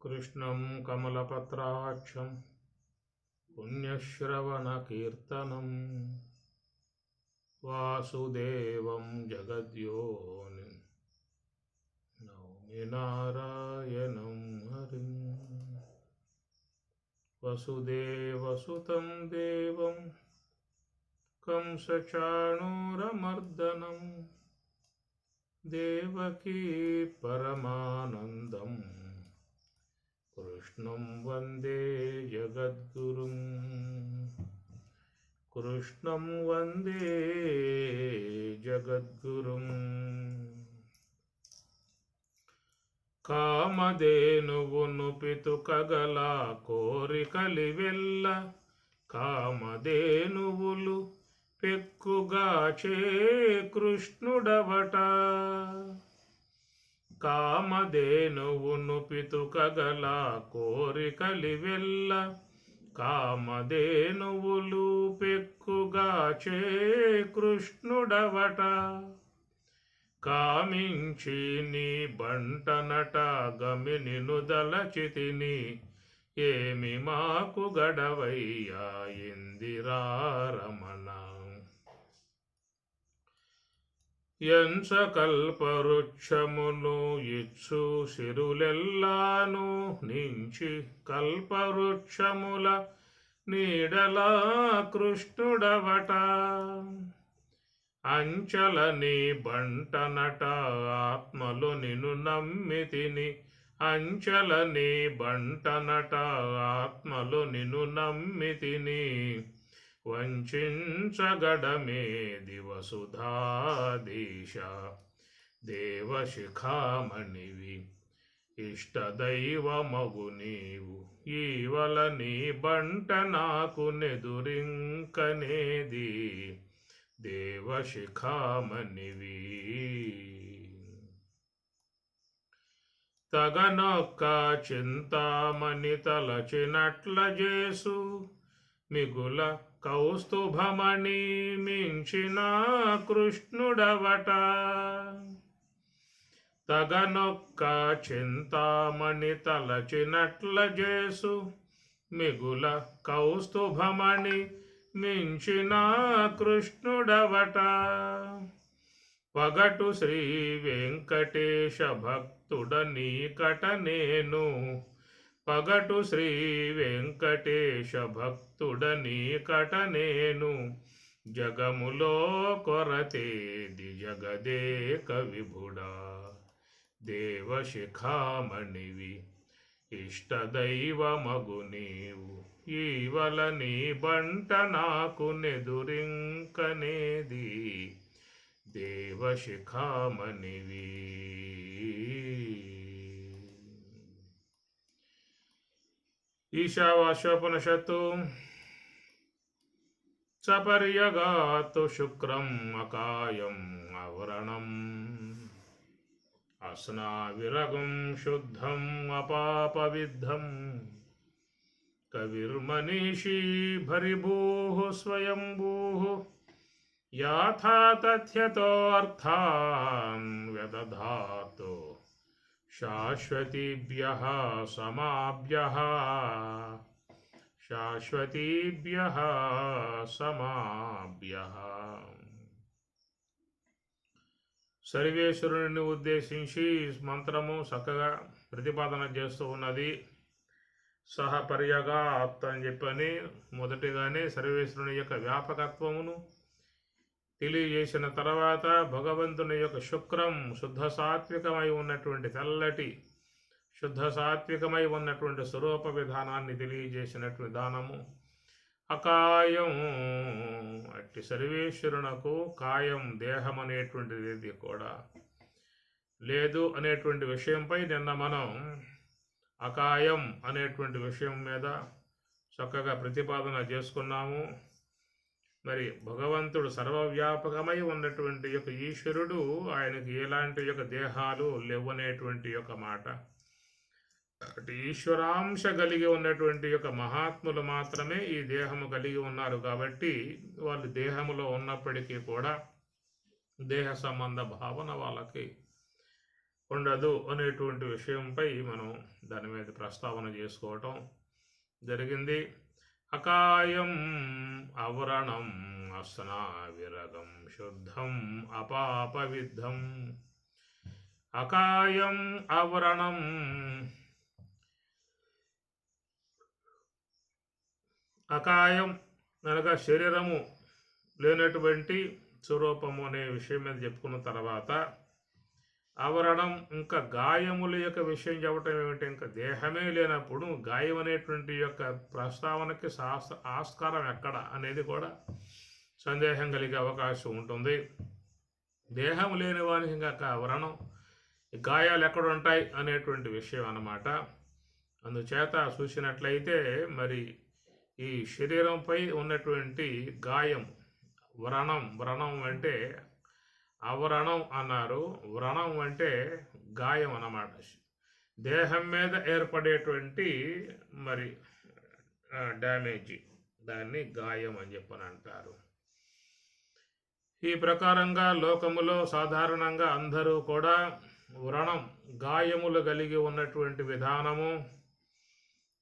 कृष्णं कमलपत्राक्षं पुण्यश्रवणकीर्तनं वासुदेवं जगद्योनिं नौमि नारायणं हरिं। वसुदेवसुतं देवं कंसचाणूरमर्दनं देवकी परमानन्दं कृष्णं वन्दे जगद्गुरुं। कृष्णं वन्दे जगद्गुरुं। కామధేనువును పితుకగల కోరికలివెల్ల కామధేనువులు పెక్కుగాచే కృష్ణుడవట. కామధేనువును పితుకగల కోరికలివెల్ల కామధేనువులు పెక్కుగాచే కృష్ణుడవట. కామించి నీ బంటనట గమినిను దలచితిని ఏమి మాకు గడవయ్యా ఇందిరారమణ. ఎంచ కల్పవృక్షమును ఇచ్చు సిరులెల్లాను నించి కల్పవృక్షముల నీడలా కృష్ణుడవట. అంచలని బంటనట ఆత్మలో నిన్ను నమ్మితిని అంచలని బంటనట ఆత్మలో నిన్ను నమ్మితిని వంచించగడమే దివసుధాదీశ దేవశిఖామణివి ఇష్టదైవమగు నీవు ఈవల నీ బంట నాకు నెదురింకనేది దేవశిఖామణివి. తగనొక్క చింతామణి తలచినట్ల జేసు మిగుల కౌస్తుభమణి మించిన కృష్ణుడవట. తగనొక్క చింతామణి తలచినట్ల జేసు మిగుల కౌస్తుభమణి మించిన కృష్ణుడవట. పగటు శ్రీ వెంకటేశ భక్తుడ నీకట నేను పగటు శ్రీ వెంకటేశ భక్తుడ నీకట నేను జగములో కొరతేది జగదేక విభుడా దేవశిఖామణివి ఇష్టదైవమగు నీవు ఈవల నీ బంట నాకు నెదురింకనేది దేవశిఖామణివి. ఈశావాస్యోపనిషత్తు సపర్యగాతు శుక్రం అకాయం అవరణం అస్నావిరగం శుద్ధం అపాపవిద్ధం కవిర్మనీషీ భరిభూః స్వయంభూః యాథా తథ్యతోర్థాన్ వ్యదధాతు శాశ్వతీభ్యః సమాభ్యః శాశ్వతీభ్యః సమాభ్యః. సర్వేశ్వరుని ఉద్దేశించి మంత్రము చక్కగా ప్రతిపాదన చేస్తూ ఉన్నది. సహపర్యగాత్ అని చెప్పని మొదటిగానే సర్వేశ్వరుని యొక్క వ్యాపకత్వమును తెలియజేసిన తర్వాత భగవంతుని యొక్క శుక్రం శుద్ధ సాత్వికమై ఉన్నటువంటి తెల్లటి శుద్ధ సాత్వికమై ఉన్నటువంటి స్వరూప విధానాన్ని తెలియజేసినటువంటి దానము. అకాయం అట్టి సర్వేశ్వరునకు కాయం దేహం అనేటువంటిది కూడా లేదు అనేటువంటి విషయంపై నిన్న మనం అకాయం అనేటువంటి విషయం మీద చక్కగా ప్రతిపాదన చేసుకున్నాము. మరి భగవంతుడు సర్వవ్యాపకమై ఉన్నటువంటి యొక్క ఈశ్వరుడు ఆయనకి ఎలాంటి యొక్క దేహాలు లేవనేటువంటి యొక్క మాట. అటు ఈశ్వరాంశ కలిగి ఉన్నటువంటి యొక్క మహాత్ములు మాత్రమే ఈ దేహము కలిగి ఉన్నారు. కాబట్టి వాళ్ళు దేహములో ఉన్నప్పటికీ కూడా దేహ సంబంధ భావన వాళ్ళకి ఉండదు అనేటువంటి విషయంపై మనం దాని మీద ప్రస్తావన చేసుకోవటం జరిగింది. అకాయం అవరణం అస్నావిరగం శుద్ధం అపాపవిద్ధం. అకాయం ఆవరణం, అకాయం అనగా శరీరము లేనటువంటి స్వరూపము అనే విషయం మీద చెప్పుకున్న తర్వాత ఆవరణం ఇంకా గాయముల యొక్క విషయం చెప్పటం ఏమిటి? ఇంకా దేహమే లేనప్పుడు గాయం అనేటువంటి యొక్క ప్రస్తావనకి ఆస్కారం ఎక్కడ అనేది కూడా సందేహం కలిగే అవకాశం ఉంటుంది. దేహం లేని వానికి ఇంకా వ్రణం, గాయాలు ఎక్కడ ఉంటాయి అనేటువంటి విషయం అన్నమాట. అందుచేత చూసినట్లయితే మరి ఈ శరీరంపై ఉన్నటువంటి గాయం వ్రణం అంటే అవరణం అన్నారు. వ్రణం అంటే గాయం అన్నమాట. దేహం మీద ఏర్పడేటువంటి మరి డ్యామేజ్, దాన్ని గాయం అని చెప్పని అంటారు. ఈ ప్రకారంగా లోకములో సాధారణంగా అందరూ కూడా వ్రణం, గాయములు కలిగి ఉన్నటువంటి విధానము.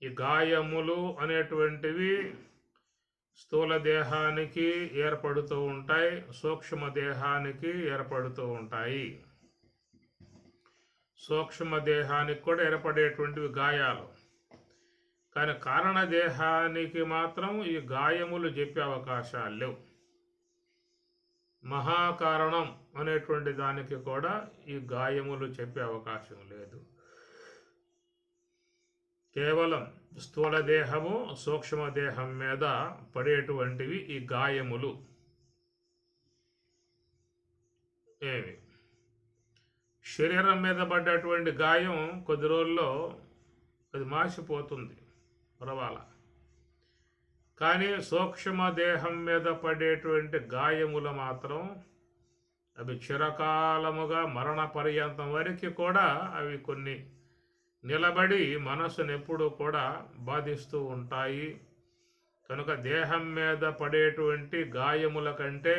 ఈ గాయములు అనేటువంటివి స్థూల దేహానికి ఏర్పడుతూ ఉంటాయి, సూక్ష్మ దేహానికి ఏర్పడుతూ ఉంటాయి. సూక్ష్మ దేహానికి కూడా ఏర్పడేటువంటివి గాయాలు, కానీ కారణ దేహానికి మాత్రం ఈ గాయములు చెప్పే అవకాశాలు లేవు. మహాకారణం అనేటువంటి దానికి కూడా ఈ గాయములు చెప్పే అవకాశం లేదు. కేవలం స్థూల దేహము, సూక్ష్మ దేహం మీద పడేటువంటివి ఈ గాయములు. శరీరం మీద పడ్డటువంటి గాయం కొద్ది రోజుల్లో అది మాసిపోతుంది, పర్వాల. కానీ సూక్ష్మ దేహం మీద పడేటువంటి గాయములు మాత్రం అవి చిరకాలముగా మరణ పర్యంతం వరకు కూడా అవి కొన్ని నిలబడి మనసును ఎప్పుడూ కూడా బాధిస్తూ ఉంటాయి. కనుక దేహం మీద పడేటువంటి గాయముల కంటే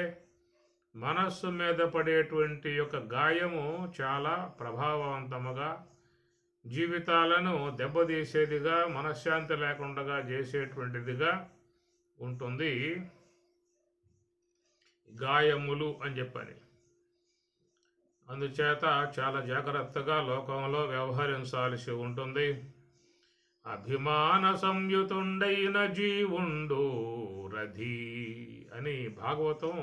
మనస్సు మీద పడేటువంటి యొక్క గాయము చాలా ప్రభావవంతముగా, జీవితాలను దెబ్బతీసేదిగా, మనశ్శాంతి లేకుండా చేసేటువంటిదిగా ఉంటుంది గాయములు అని చెప్పని. అందుచేత చాలా జాగ్రత్తగా లోకంలో వ్యవహరించాల్సి ఉంటుంది. అభిమాన సంయుతుండైన జీవుండు రథి అని భాగవతం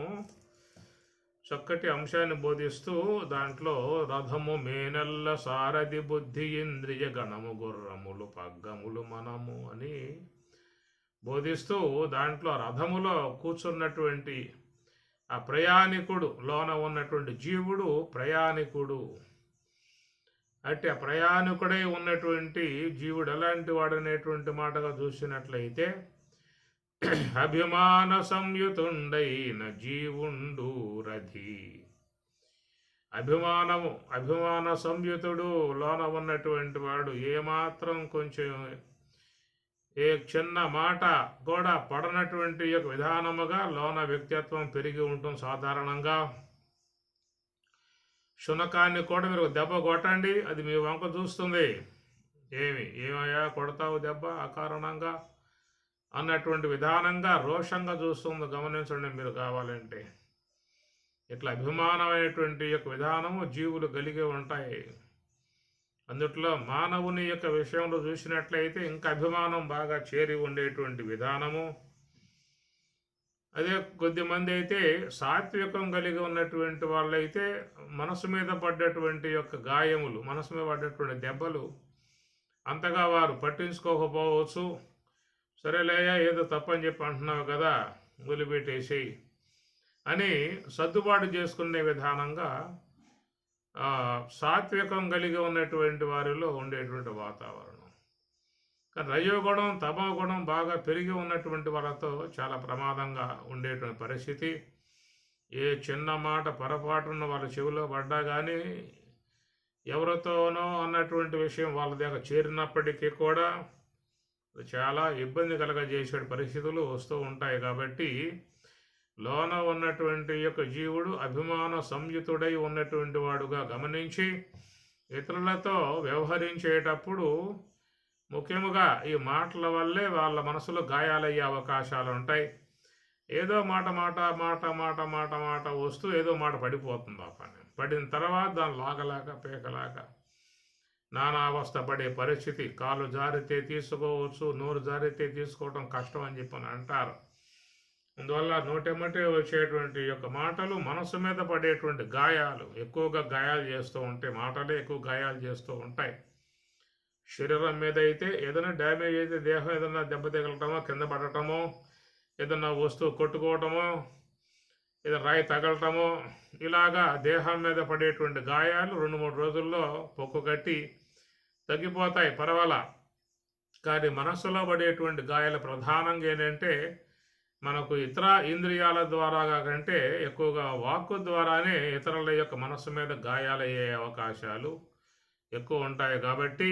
చక్కటి అంశాన్ని బోధిస్తూ దాంట్లో రథము మేనల్ల సారథి బుద్ధి ఇంద్రియ గణము గుర్రములు పగ్గములు మనము అని బోధిస్తూ దాంట్లో రథములో కూర్చున్నటువంటి ఆ ప్రయాణికుడు, లోన ఉన్నటువంటి జీవుడు ప్రయాణికుడు. అంటే ఆ ప్రయాణికుడై ఉన్నటువంటి జీవుడు ఎలాంటి వాడనేటువంటి మాటగా చూసినట్లయితే అభిమాన సంయుతుండైన జీవుండు రథి. అభిమాన సంయుతుడు లోన ఉన్నటువంటి వాడు ఏమాత్రం కొంచెం ఏ చిన్న మాట కూడా పడనటువంటి యొక్క విధానముగా లోన వ్యక్తిత్వం పెరిగి ఉంటుంది. సాధారణంగా శునకాన్ని కూడా మీరు దెబ్బ కొట్టండి, అది మీ వంక చూస్తుంది. ఏమయ్యా కొడతావు దెబ్బ అకారణంగా అన్నటువంటి విధానంగా రోషంగా చూస్తుంది. గమనించండి మీరు కావాలంటే. ఇట్లా అభిమానమైనటువంటి యొక్క విధానము జీవులు కలిగి ఉంటాయి. అందుట్లో మానవుని యొక్క విషయంలో చూసినట్లయితే ఇంకా అభిమానం బాగా చేరి ఉండేటువంటి విధానము. అదే కొద్దిమంది అయితే సాత్వికం కలిగి ఉన్నటువంటి వాళ్ళైతే మనసు మీద పడ్డటువంటి యొక్క గాయములు, మనసు మీద పడ్డటువంటి దెబ్బలు అంతగా వారు పట్టించుకోకపోవచ్చు. సరేలేయా ఏదో తప్పని చెప్పి అంటున్నావు కదా, వదిలిపెట్టేసేయి అని సర్దుబాటు చేసుకునే విధానంగా సాత్వికం కలిగి ఉన్నటువంటి వారిలో ఉండేటువంటి వాతావరణం. కానీ రజోగుణం, తమో గుణం బాగా పెరిగి ఉన్నటువంటి వాళ్ళతో చాలా ప్రమాదంగా ఉండేటువంటి పరిస్థితి. ఏ చిన్న మాట పొరపాటున వాళ్ళ చెవిలో పడ్డా కానీ ఎవరితోనో అన్నటువంటి విషయం వాళ్ళ దగ్గర చేరినప్పటికీ కూడా చాలా ఇబ్బంది కలగజేసే పరిస్థితులు వస్తూ ఉంటాయి. కాబట్టి లోన ఉన్నటువంటి యొక్క జీవుడు అభిమాన సంయుతుడై ఉన్నటువంటి వాడుగా గమనించి ఇతరులతో వ్యవహరించేటప్పుడు ముఖ్యముగా ఈ మాటల వల్లే వాళ్ళ మనసులో గాయాలయ్యే అవకాశాలు ఉంటాయి. ఏదో మాట మాట మాట మాట మాట మాట వస్తూ ఏదో మాట పడిపోతుంది. ఆ పని పడిన తర్వాత దాన్ని లాగలేక పీకలేక నానా అవస్థ పడే పరిస్థితి. కాలు జారితే తీసుకోవచ్చు, నోరు జారితే తీసుకోవడం కష్టం అని చెప్పని అంటారు. అందువల్ల నోటెమ్మటే వచ్చేటువంటి యొక్క మాటలు మనసు మీద పడేటువంటి గాయాలు ఎక్కువగా గాయాలు చేస్తూ ఉంటాయి. మాటలే ఎక్కువ గాయాలు చేస్తూ ఉంటాయి. శరీరం మీద అయితే ఏదైనా డ్యామేజ్ అయితే దేహం ఏదైనా దెబ్బ తగలటమో, కింద పడటమో, ఏదన్నా వస్తువు కొట్టుకోవటమో, ఏదైనా రాయి తగలటమో, ఇలాగా దేహం మీద పడేటువంటి గాయాలు 2-3 రోజుల్లో పొక్కు కట్టి తగ్గిపోతాయి, పర్వాలా. కానీ మనస్సులో పడేటువంటి గాయాలు ప్రధానంగా ఏంటంటే మనకు ఇతర ఇంద్రియాల ద్వారా కంటే ఎక్కువగా వాక్కు ద్వారానే ఇతరుల యొక్క మనస్సు మీద గాయాలయ్యే అవకాశాలు ఎక్కువ ఉంటాయి. కాబట్టి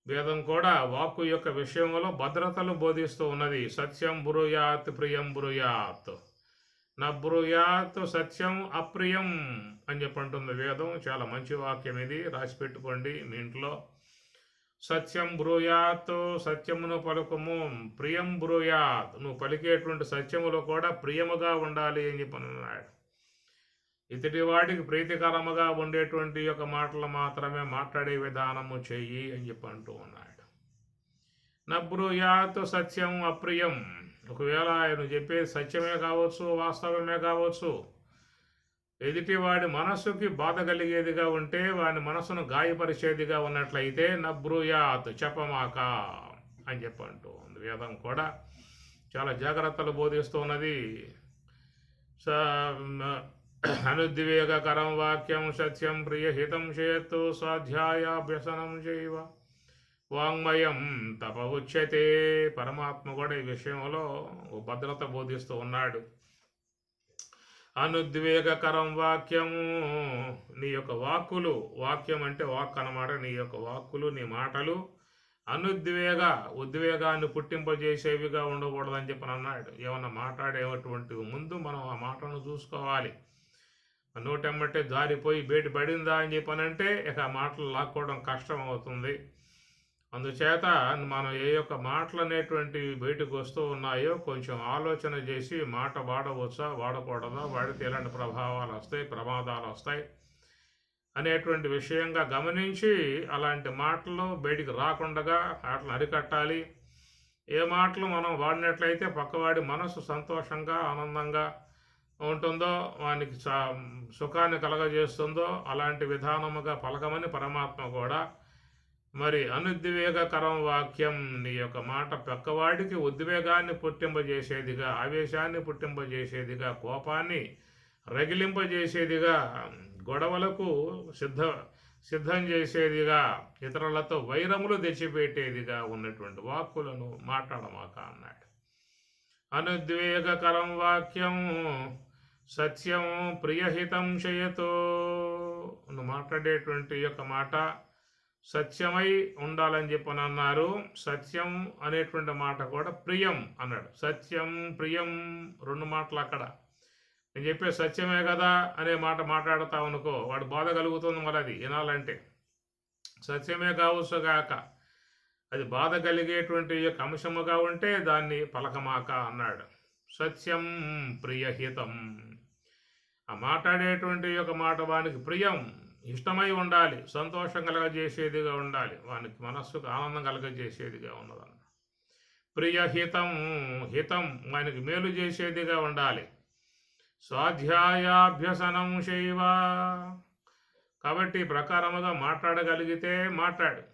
వేదం కూడా వాక్కు యొక్క విషయంలో భద్రతలు బోధిస్తూ ఉన్నది. సత్యం బ్రూయాత్ ప్రియం బ్రూయాత్, నా బ్రూయాత్ సత్యం అప్రియం అని చెప్పంటుంది వేదం. చాలా మంచి వాక్యం ఇది, రాసి పెట్టుకోండి మీ ఇంట్లో. సత్యం బ్రూయాత్, సత్యమును పలుకుము, ప్రియం బ్రూయాత్, నువ్వు పలికేటువంటి సత్యములో కూడా ప్రియముగా ఉండాలి అని చెప్పన్నాడు. ఇతడి వాడికి ప్రీతికరముగా ఉండేటువంటి యొక్క మాటలు మాత్రమే మాట్లాడే విధానము చెయ్యి అని చెప్పి అంటూ ఉన్నాడు. నబ్రూయాత్ సత్యం అప్రియం, ఒకవేళ ఆయన చెప్పేది సత్యమే కావచ్చు, వాస్తవమే కావచ్చు, ఎదుటివాడి మనస్సుకి బాధ కలిగేదిగా ఉంటే, వాని మనసును గాయపరిచేదిగా ఉన్నట్లయితే నబ్రూయాత్, చెప్పమాక అని చెప్పి అంటూ ఉంది వేదం కూడా. చాలా జాగ్రత్తలు బోధిస్తూ ఉన్నది. అనుద్వేగకరం వాక్యం సత్యం ప్రియహితం చేత్తు స్వాధ్యాయాభ్యసనం చేయవ వాంగ్మయం తప ఉచ్యతే. పరమాత్మ కూడా ఈ విషయంలో భద్రత బోధిస్తూ ఉన్నాడు. అనుద్వేగకరం వాక్యము, నీ యొక్క వాక్కులు, వాక్యం అంటే వాక్ అన్నమాట, నీ యొక్క వాక్కులు, నీ మాటలు ఉద్వేగాన్ని పుట్టింపజేసేవిగా ఉండకూడదని చెప్పని అన్నాడు. ఏమన్నా మాట్లాడేటువంటి ముందు మనం ఆ మాటను చూసుకోవాలి. నోటెమ్మటే జారిపోయి బయట పడిందా అని చెప్పనంటే ఇక ఆ మాటలు లాక్కోవడం కష్టం అవుతుంది. అందుచేత మనం ఏ యొక్క మాటలు అనేటువంటివి బయటకు వస్తూ ఉన్నాయో కొంచెం ఆలోచన చేసి మాట వాడవచ్చా, వాడకూడదా, వాడితే ఎలాంటి ప్రభావాలు వస్తాయి, ప్రమాదాలు వస్తాయి అనేటువంటి విషయంగా గమనించి అలాంటి మాటలు బయటికి రాకుండా వాటిని అరికట్టాలి. ఏ మాటలు మనం వాడినట్లయితే పక్కవాడి మనసు సంతోషంగా ఆనందంగా ఉంటుందో, వానికి సుఖాన్ని కలగజేస్తుందో అలాంటి విధానముగా పలకమని పరమాత్మ కూడా. మరి అనుద్వేగకరం వాక్యం, నీ యొక్క మాట పక్కవాడికి ఉద్వేగాన్ని పుట్టింపజేసేదిగా, ఆవేశాన్ని పుట్టింపజేసేదిగా, కోపాన్ని రగిలింపజేసేదిగా, గొడవలకు సిద్ధం చేసేదిగా, ఇతరులతో వైరములు తెచ్చిపెట్టేదిగా ఉన్నటువంటి వాక్కులను మాట్లాడమాక అన్నాడు. అనుద్వేగకరం వాక్యం సత్యం ప్రియహితం చేయతో, నువ్వు మాట్లాడేటువంటి యొక్క మాట సత్యమై ఉండాలని చెప్పని అన్నారు. సత్యం అనేటువంటి మాట కూడా ప్రియం అన్నాడు. సత్యం ప్రియం 2 మాటలు అక్కడ. నేను చెప్పే సత్యమే కదా అనే మాట మాట్లాడతావు అనుకో, వాడు బాధ కలుగుతుంది. మరి అది వినాలంటే సత్యమే కావచ్చు కాక అది బాధ కలిగేటువంటి యొక్క అంశముగా ఉంటే దాన్ని పలకమాక అన్నాడు. సత్యం ప్రియహితం, ఆ మాట్లాడేటువంటి యొక్క మాట వానికి ప్రియం, ఇష్టమై ఉండాలి, సంతోషం కలగజేసేదిగా ఉండాలి, వానికి మనస్సుకు ఆనందం కలగజేసేదిగా ఉన్నదన్న. ప్రియహితం, హితం వానికి మేలు చేసేదిగా ఉండాలి. స్వాధ్యాయాభ్యసనం శైవ, కాబట్టి ప్రకారముగా మాట్లాడగలిగితే మాట్లాడు.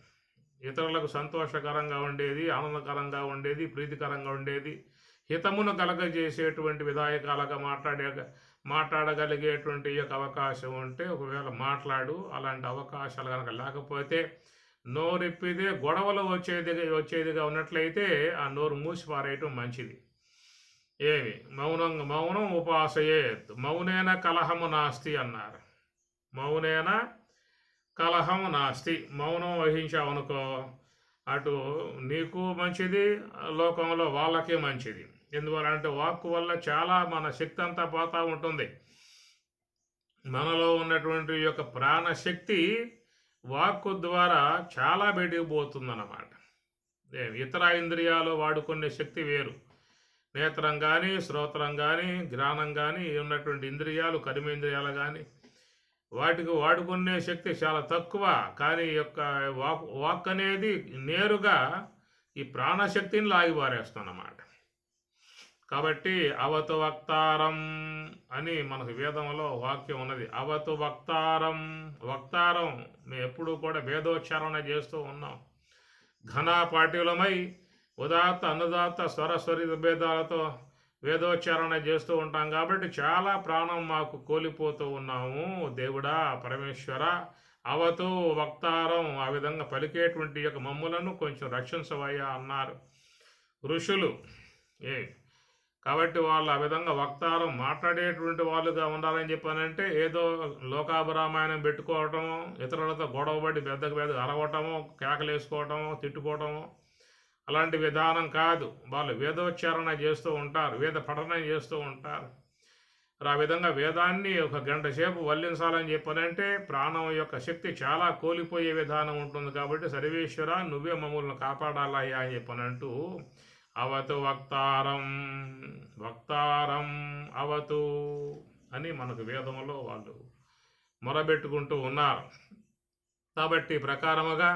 ఇతరులకు సంతోషకరంగా ఉండేది, ఆనందకరంగా ఉండేది, ప్రీతికరంగా ఉండేది, హితమును కలగజేసేటువంటి విధాయకాలుగా మాట్లాడగలిగేటువంటి యొక్క అవకాశం ఉంటే ఒకవేళ మాట్లాడు. అలాంటి అవకాశాలు కనుక లేకపోతే నోరెప్పితే గొడవలు వచ్చేదిగా ఉన్నట్లయితే ఆ నోరు మూసిపారేయటం మంచిది. ఏమి మౌనం ఉపాసయేత్, మౌనేన కలహము నాస్తి అన్నారు. మౌనేన కలహము నాస్తి, మౌనం వహించావనుకో అటు నీకు మంచిది, లోకంలో వాళ్ళకే మంచిది. ఎందువల్లంటే వాక్కు వల్ల చాలా మన శక్తి అంతా పోతూ ఉంటుంది. మనలో ఉన్నటువంటి యొక్క ప్రాణశక్తి వాక్కు ద్వారా చాలా బయటికి పోతుందన్నమాట. ఇతర ఇంద్రియాలు వాడుకునే శక్తి వేరు. నేత్రం కానీ, శ్రోత్రం కానీ, ఘ్రాణం కానీ ఉన్నటువంటి ఇంద్రియాలు, కర్మేంద్రియాలు కానీ వాటికి వాడుకునే శక్తి చాలా తక్కువ. కానీ ఈ యొక్క వాక్ అనేది నేరుగా ఈ ప్రాణశక్తిని లాగిపారేస్తుందన్నమాట. కాబట్టి అవతు వక్తారం అని మనకు వేదంలో వాక్యం ఉన్నది. అవతు వక్తారం. వక్తారం మేము ఎప్పుడూ కూడా వేదోచ్చారణ చేస్తూ ఉన్నాం. ఘనాపాఠ్యులమై ఉదాత్త అనుదాత్త స్వరస్వరిత భేదాలతో వేదోచ్చారణ చేస్తూ ఉంటాం. కాబట్టి చాలా ప్రాణం మాకు కోల్పోతూ ఉన్నాము. దేవుడా, పరమేశ్వర, అవతు వక్తారం, ఆ విధంగా పలికేటువంటి యొక్క మమ్ములను కొంచెం రక్షించవయ్యా అన్నారు ఋషులు. కాబట్టి వాళ్ళు ఆ విధంగా వక్తారం మాట్లాడేటువంటి వాళ్ళుగా ఉండాలని చెప్పానంటే ఏదో లోకాభిరామాయణం పెట్టుకోవటము, ఇతరులతో గొడవపడి పెద్దకు అరవటము, కేకలేసుకోవటము, తిట్టుకోవటము అలాంటి విధానం కాదు. వాళ్ళు వేదోచ్చారణ చేస్తూ ఉంటారు, వేద పఠనం చేస్తూ ఉంటారు. ఆ విధంగా వేదాన్ని ఒక గంట సేపు వల్లించాలని చెప్పానంటే ప్రాణం యొక్క శక్తి చాలా కోల్పోయే విధానం ఉంటుంది. కాబట్టి సర్వేశ్వర, నువ్వే మమ్మల్ని కాపాడాలయ్యా అని చెప్పనంటూ అవతు వక్తారం, వక్తారం అవతు అని మనకు వేదంలో వాళ్ళు మొరబెట్టుకుంటూ ఉన్నారు. కాబట్టి ప్రకారముగా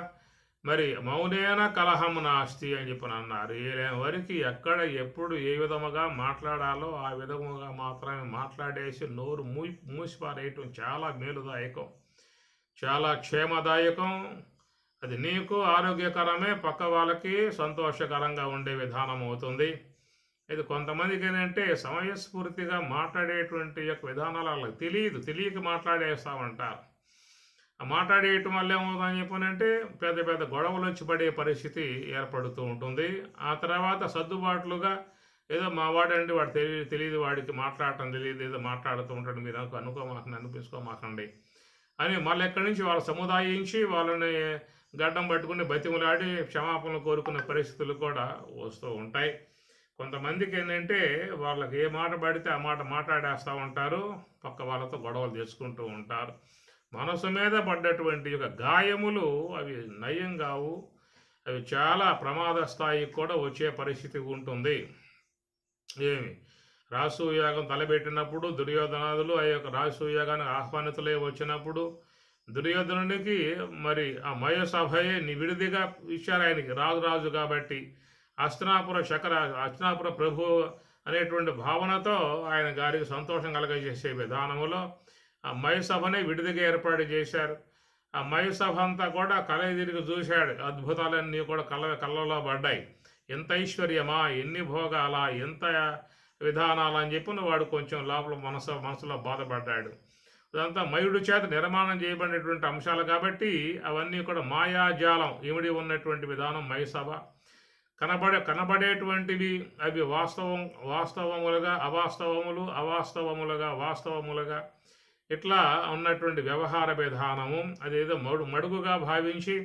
మరి మౌనేన కలహం నాస్తి అని చెప్పని అన్నారు. వరకు ఎక్కడ ఎప్పుడు ఏ విధముగా మాట్లాడాలో ఆ విధముగా మాత్రమే మాట్లాడేసి నోరు మూసిపారేయటం చాలా మేలుదాయకం, చాలా క్షేమదాయకం. అది నీకు ఆరోగ్యకరమే, పక్క వాళ్ళకి సంతోషకరంగా ఉండే విధానం అవుతుంది. ఇది కొంతమందికి ఏంటంటే సమయస్ఫూర్తిగా మాట్లాడేటువంటి యొక్క విధానాలు వాళ్ళకి తెలియక మాట్లాడేస్తామంటారు. ఆ మాట్లాడేయటం వల్ల ఏమవుతుందని చెప్పనంటే పెద్ద పెద్ద గొడవలు వచ్చి పడే పరిస్థితి ఏర్పడుతూ ఉంటుంది. ఆ తర్వాత సర్దుబాట్లుగా ఏదో మా వాడండి, వాడు తెలియదు, వాడికి మాట్లాడటం తెలియదు, ఏదో మాట్లాడుతూ ఉంటాడు, మీరు అనుకోమాకండి, అనిపించుకోమాకండి అని మళ్ళీ ఎక్కడి నుంచి వాళ్ళు సముదాయించి వాళ్ళని గడ్డం పట్టుకుని బతిమలాడి క్షమాపణలు కోరుకునే పరిస్థితులు కూడా వస్తూ ఉంటాయి. కొంతమందికి ఏంటంటే వాళ్ళకి ఏ మాట పడితే ఆ మాట మాట్లాడేస్తూ ఉంటారు, పక్క వాళ్ళతో గొడవలు తెచ్చుకుంటూ ఉంటారు. మనసు మీద పడ్డటువంటి యొక్క గాయములు అవి నయం కావు, అవి చాలా ప్రమాద స్థాయికి కూడా వచ్చే పరిస్థితి ఉంటుంది. రాజసూయాగం తలబెట్టినప్పుడు దుర్యోధనాదులు ఆ యొక్క రాజసూయాగానికి ఆహ్వానితులే వచ్చినప్పుడు దుర్యోధనునికి మరి ఆ మయసభయే విడిదిగా ఇచ్చారు ఆయనకి, రాజు కాబట్టి అస్తినాపుర ప్రభు అనేటువంటి భావనతో ఆయన గారికి సంతోషం కలగజేసే విధానంలో ఆ మయసభనే విడిదిగా ఏర్పాటు చేశారు. ఆ మయసభ అంతా కూడా తిరిగి చూశాడు, అద్భుతాలన్నీ కూడా కళ్ళలో పడ్డాయి. ఎంత ఐశ్వర్యమా, ఎన్ని భోగాలా, ఎంత విధానాలు అని చెప్పిన వాడు కొంచెం లోపల మనసులో బాధపడ్డాడు. అదంతా మయుడు చేత నిర్మాణం చేయబడినటువంటి అంశాలు కాబట్టి అవన్నీ కూడా మాయాజాలం ఇమిడి ఉన్నటువంటి విధానం మయసభ. కనబడేటువంటివి అవి వాస్తవములుగా వాస్తవములుగా ఇట్లా ఉన్నటువంటి వ్యవహార విధానము. అదేదో మడుగుగా భావించి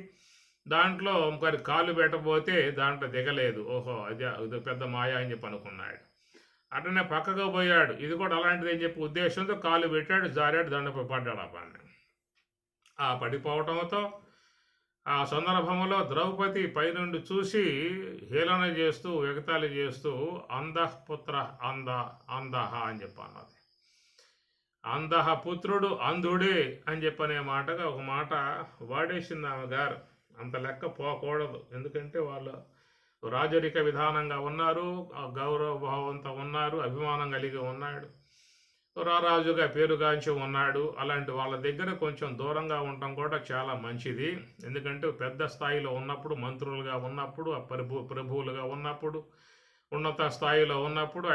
దాంట్లో మరి కాలు పెట్టబోతే దాంట్లో దిగలేదు, ఓహో అది పెద్ద మాయ అని చెప్పి అనుకున్నాడు. అట్లనే పక్కకు పోయాడు, ఇది కూడా అలాంటిది అని చెప్పి ఉద్దేశంతో కాలు పెట్టాడు, జారాడు, దండపై పడ్డాడు. ఆ పని ఆ పడిపోవటంతో ఆ సందర్భంలో ద్రౌపది పైనుండి చూసి హేళన చేస్తూ ఎగతాళి చేస్తూ అంధఃపుత్ర అంధః అని చెప్పి అన్నది. అంధః పుత్రుడు అంధుడే అని చెప్పనే మాటగా ఒక మాట వాడేసింది ఆమె గారు. అంత లెక్క పోకూడదు, ఎందుకంటే వాళ్ళు రాజరిక విధానంగా ఉన్నారు, గౌరవ భావంతో ఉన్నారు, అభిమానం కలిగి ఉన్నాడు, రారాజుగా పేరుగాంచి ఉన్నాడు. అలాంటి వాళ్ళ దగ్గర కొంచెం దూరంగా ఉండటం కూడా చాలా మంచిది. ఎందుకంటే పెద్ద స్థాయిలో ఉన్నప్పుడు, మంత్రులుగా ఉన్నప్పుడు, ప్రభువులుగా ఉన్నప్పుడు, ఉన్నత స్థాయిలో ఉన్నప్పుడు,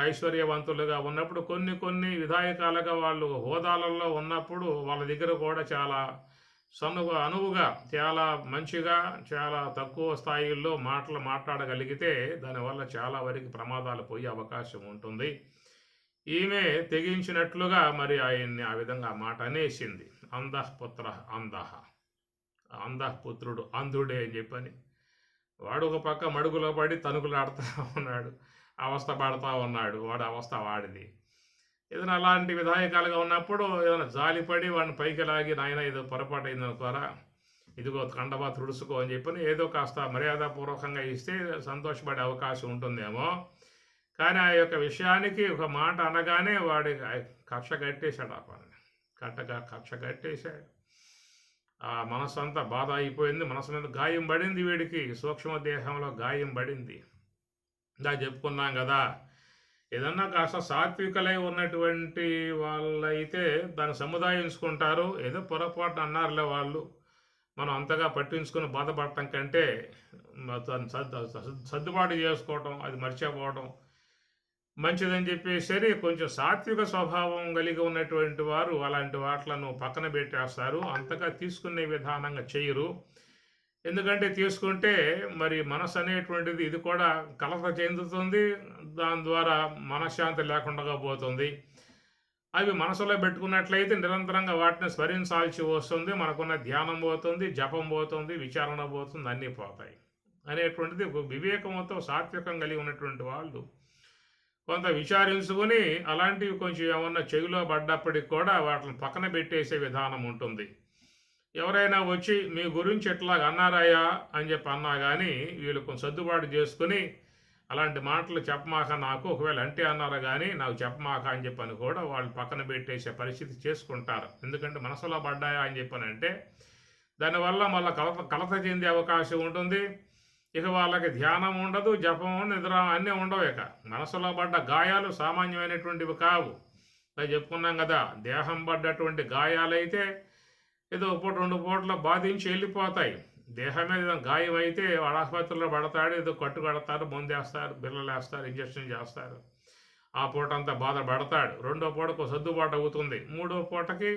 ఐశ్వర్యవంతులుగా ఉన్నప్పుడు, కొన్ని విధాయకాలుగా వాళ్ళు హోదాలలో ఉన్నప్పుడు వాళ్ళ దగ్గర కూడా చాలా అనువుగా, చాలా మంచిగా, చాలా తక్కువ స్థాయిల్లో మాట్లాడగలిగితే దానివల్ల చాలా వరకు ప్రమాదాలు పోయే అవకాశం ఉంటుంది. ఈమె తెగించినట్లుగా మరి ఆయన్ని ఆ విధంగా మాట అనేసింది. అంధఃపుత్ర అంధఃపుత్రుడు అంధుడే అని చెప్పని. వాడు ఒక పక్క మడుగులో పడి తణుకులాడుతూ ఉన్నాడు, అవస్థ పడతా ఉన్నాడు. వాడి అవస్థ వాడిది. ఏదైనా అలాంటి విధాయకాలుగా ఉన్నప్పుడు ఏదైనా జాలిపడి వాడిని పైకి లాగి నాయన ఏదో పొరపాటు అయిందనుకోరా, ఇదిగో కండబా తుడుచుకో అని చెప్పని ఏదో కాస్త మర్యాదపూర్వకంగా ఇస్తే సంతోషపడే అవకాశం ఉంటుందేమో. కానీ ఆ యొక్క విషయానికి ఒక మాట అనగానే వాడి కక్ష కట్టేశాడు. ఆ పని కక్ష కట్టేశాడు. ఆ మనసు అంతా బాధ అయిపోయింది. మనసు మీద గాయం పడింది. వీడికి సూక్ష్మ దేహంలో గాయం పడింది. ఇందా చెప్పుకున్నాం కదా, ఏదన్నా కాస్త సాత్వికలై ఉన్నటువంటి వాళ్ళైతే దాన్ని సముదాయించుకుంటారు. ఏదో పొరపాటు అన్నారులే వాళ్ళు, మనం అంతగా పట్టించుకుని బాధపడటం కంటే దాన్ని సర్దుబాటు చేసుకోవటం, అది మర్చిపోవడం మంచిదని చెప్పేసరి కొంచెం సాత్విక స్వభావం కలిగి ఉన్నటువంటి వారు అలాంటి వాట్లను పక్కన పెట్టేస్తారు. అంతగా తీసుకునే విధానంగా చేయరు. ఎందుకంటే తీసుకుంటే మరి మనసు అనేటువంటిది ఇది కూడా కలత చెందుతుంది. దాని ద్వారా మనశ్శాంతి లేకుండా పోతుంది. అవి మనసులో పెట్టుకున్నట్లయితే నిరంతరంగా వాటిని స్మరించాల్సి వస్తుంది. మనకున్న ధ్యానం పోతుంది, జపం పోతుంది, విచారణ పోతుంది, అన్నీ పోతాయి అనేటువంటిది వివేకంతో సాత్వికం కలిగి ఉన్నటువంటి వాళ్ళు కొంత విచారించుకొని అలాంటివి కొంచెం ఏమన్నా చెవిలో పడ్డప్పటికి కూడా వాటిని పక్కన పెట్టేసే విధానం ఉంటుంది. ఎవరైనా వచ్చి మీ గురించి ఎట్లాగ అన్నారాయా అని చెప్పి అన్నా కానీ వీళ్ళు కొంచెం సర్దుబాటు చేసుకుని అలాంటి మాటలు చెప్పమాక, నాకు ఒకవేళ అంటే అన్నారా కానీ నాకు చెప్పమాక అని చెప్పని కూడా వాళ్ళు పక్కన పెట్టేసే పరిస్థితి చేసుకుంటారు. ఎందుకంటే మనసులో పడ్డాయా అని చెప్పనంటే దానివల్ల మళ్ళీ కలత చెందే అవకాశం ఉంటుంది. ఇక వాళ్ళకి ధ్యానం ఉండదు, జపం నిద్ర అన్నీ ఉండవు. ఇక మనసులో పడ్డ గాయాలు సామాన్యమైనటువంటివి కావు. అది చెప్పుకున్నాం కదా, దేహం పడ్డటువంటి గాయాలైతే ఏదో పూట 2 పూటలు బాధించి వెళ్ళిపోతాయి. దేహం మీద గాయం అయితే వాడు ఆసుపత్రిలో పడతాడు, ఏదో కట్టు కడతారు, మందేస్తారు, బిల్లలు వేస్తారు, ఇంజక్షన్ చేస్తారు. ఆ పూట అంతా బాధపడతాడు. 2వ పూటకు సర్దుబాటు అవుతుంది. 3వ పూటకి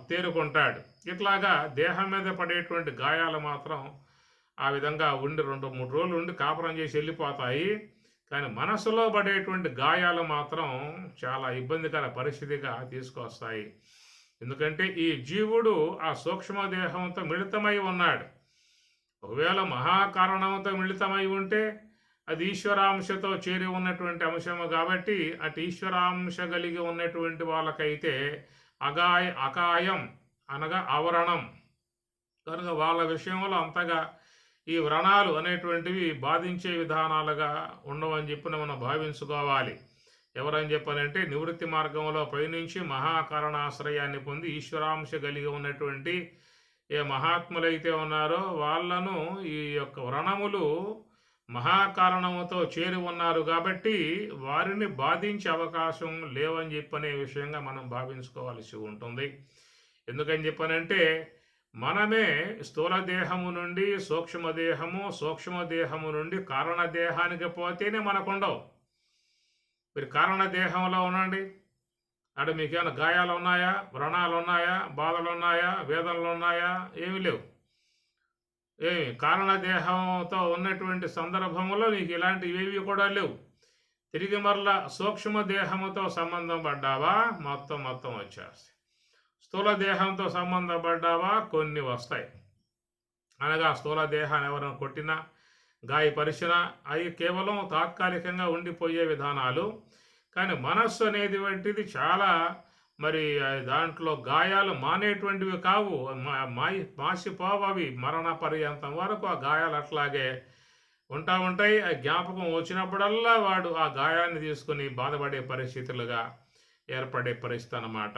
తేరుకుంటాడు. ఇట్లాగా దేహం మీద పడేటువంటి గాయాలు మాత్రం ఆ విధంగా ఉండి 2-3 రోజులు ఉండి కాపురం చేసి వెళ్ళిపోతాయి. కానీ మనసులో పడేటువంటి గాయాలు మాత్రం చాలా ఇబ్బందికర పరిస్థితిగా తీసుకొస్తాయి. ఎందుకంటే ఈ జీవుడు ఆ సూక్ష్మదేహంతో మిళితమై ఉన్నాడు. ఒకవేళ మహాకారణంతో మిళితమై ఉంటే అది ఈశ్వరాంశతో చేరి ఉన్నటువంటి అంశము కాబట్టి అటు ఈశ్వరాంశ కలిగి ఉన్నటువంటి వాళ్ళకైతే అకాయం అనగా ఆవరణం కనుక వాళ్ళ విషయంలో అంతగా ఈ వ్రణాలు అనేటువంటివి బాధించే విధానాలుగా ఉండవని చెప్పి మనం భావించుకోవాలి. ఎవరని చెప్పాలంటే నివృత్తి మార్గంలో పయనించి మహాకారణాశ్రయాన్ని పొంది ఈశ్వరాంశ కలిగి ఉన్నటువంటి ఏ మహాత్ములైతే ఉన్నారో వాళ్ళను ఈ యొక్క వ్రణములు మహాకారణముతో చేరి ఉన్నారు కాబట్టి వారిని బాధించే అవకాశం లేవని చెప్పనే విషయంగా మనం భావించుకోవాల్సి ఉంటుంది. ఎందుకని చెప్పనంటే మనమే స్థూల దేహము నుండి సూక్ష్మదేహము, సూక్ష్మదేహము నుండి కారణదేహానికి పోతేనే మనకుండవు. మీరు కారణదేహంలో ఉండండి, అక్కడ మీకేమైనా గాయాలు ఉన్నాయా, వ్రణాలు ఉన్నాయా, బాధలు ఉన్నాయా, వేదనలు ఉన్నాయా? ఏమీ లేవు. కారణదేహంతో ఉన్నటువంటి సందర్భంలో నీకు ఇలాంటివి ఏవి కూడా లేవు. తిరిగి మరలా సూక్ష్మదేహముతో సంబంధం పడ్డావా మొత్తం వచ్చేస్తాయి. స్థూల దేహంతో సంబంధం పడ్డావా కొన్ని వస్తాయి. అనగా స్థూల దేహాన్ని ఎవరైనా కొట్టినా గాయపరిచినా అవి కేవలం తాత్కాలికంగా ఉండిపోయే విధానాలు. కానీ మనస్సు అనేది వంటిది చాలా మరి దాంట్లో గాయాలు మానేటువంటివి కావు, మాసిపోవవి మరణ పర్యంతం వరకు ఆ గాయాలు అట్లాగే ఉంటాయి. ఆ జ్ఞాపకం వచ్చినప్పుడల్లా వాడు ఆ గాయాన్ని తీసుకుని బాధపడే పరిస్థితులుగా ఏర్పడే పరిస్థితి అన్నమాట.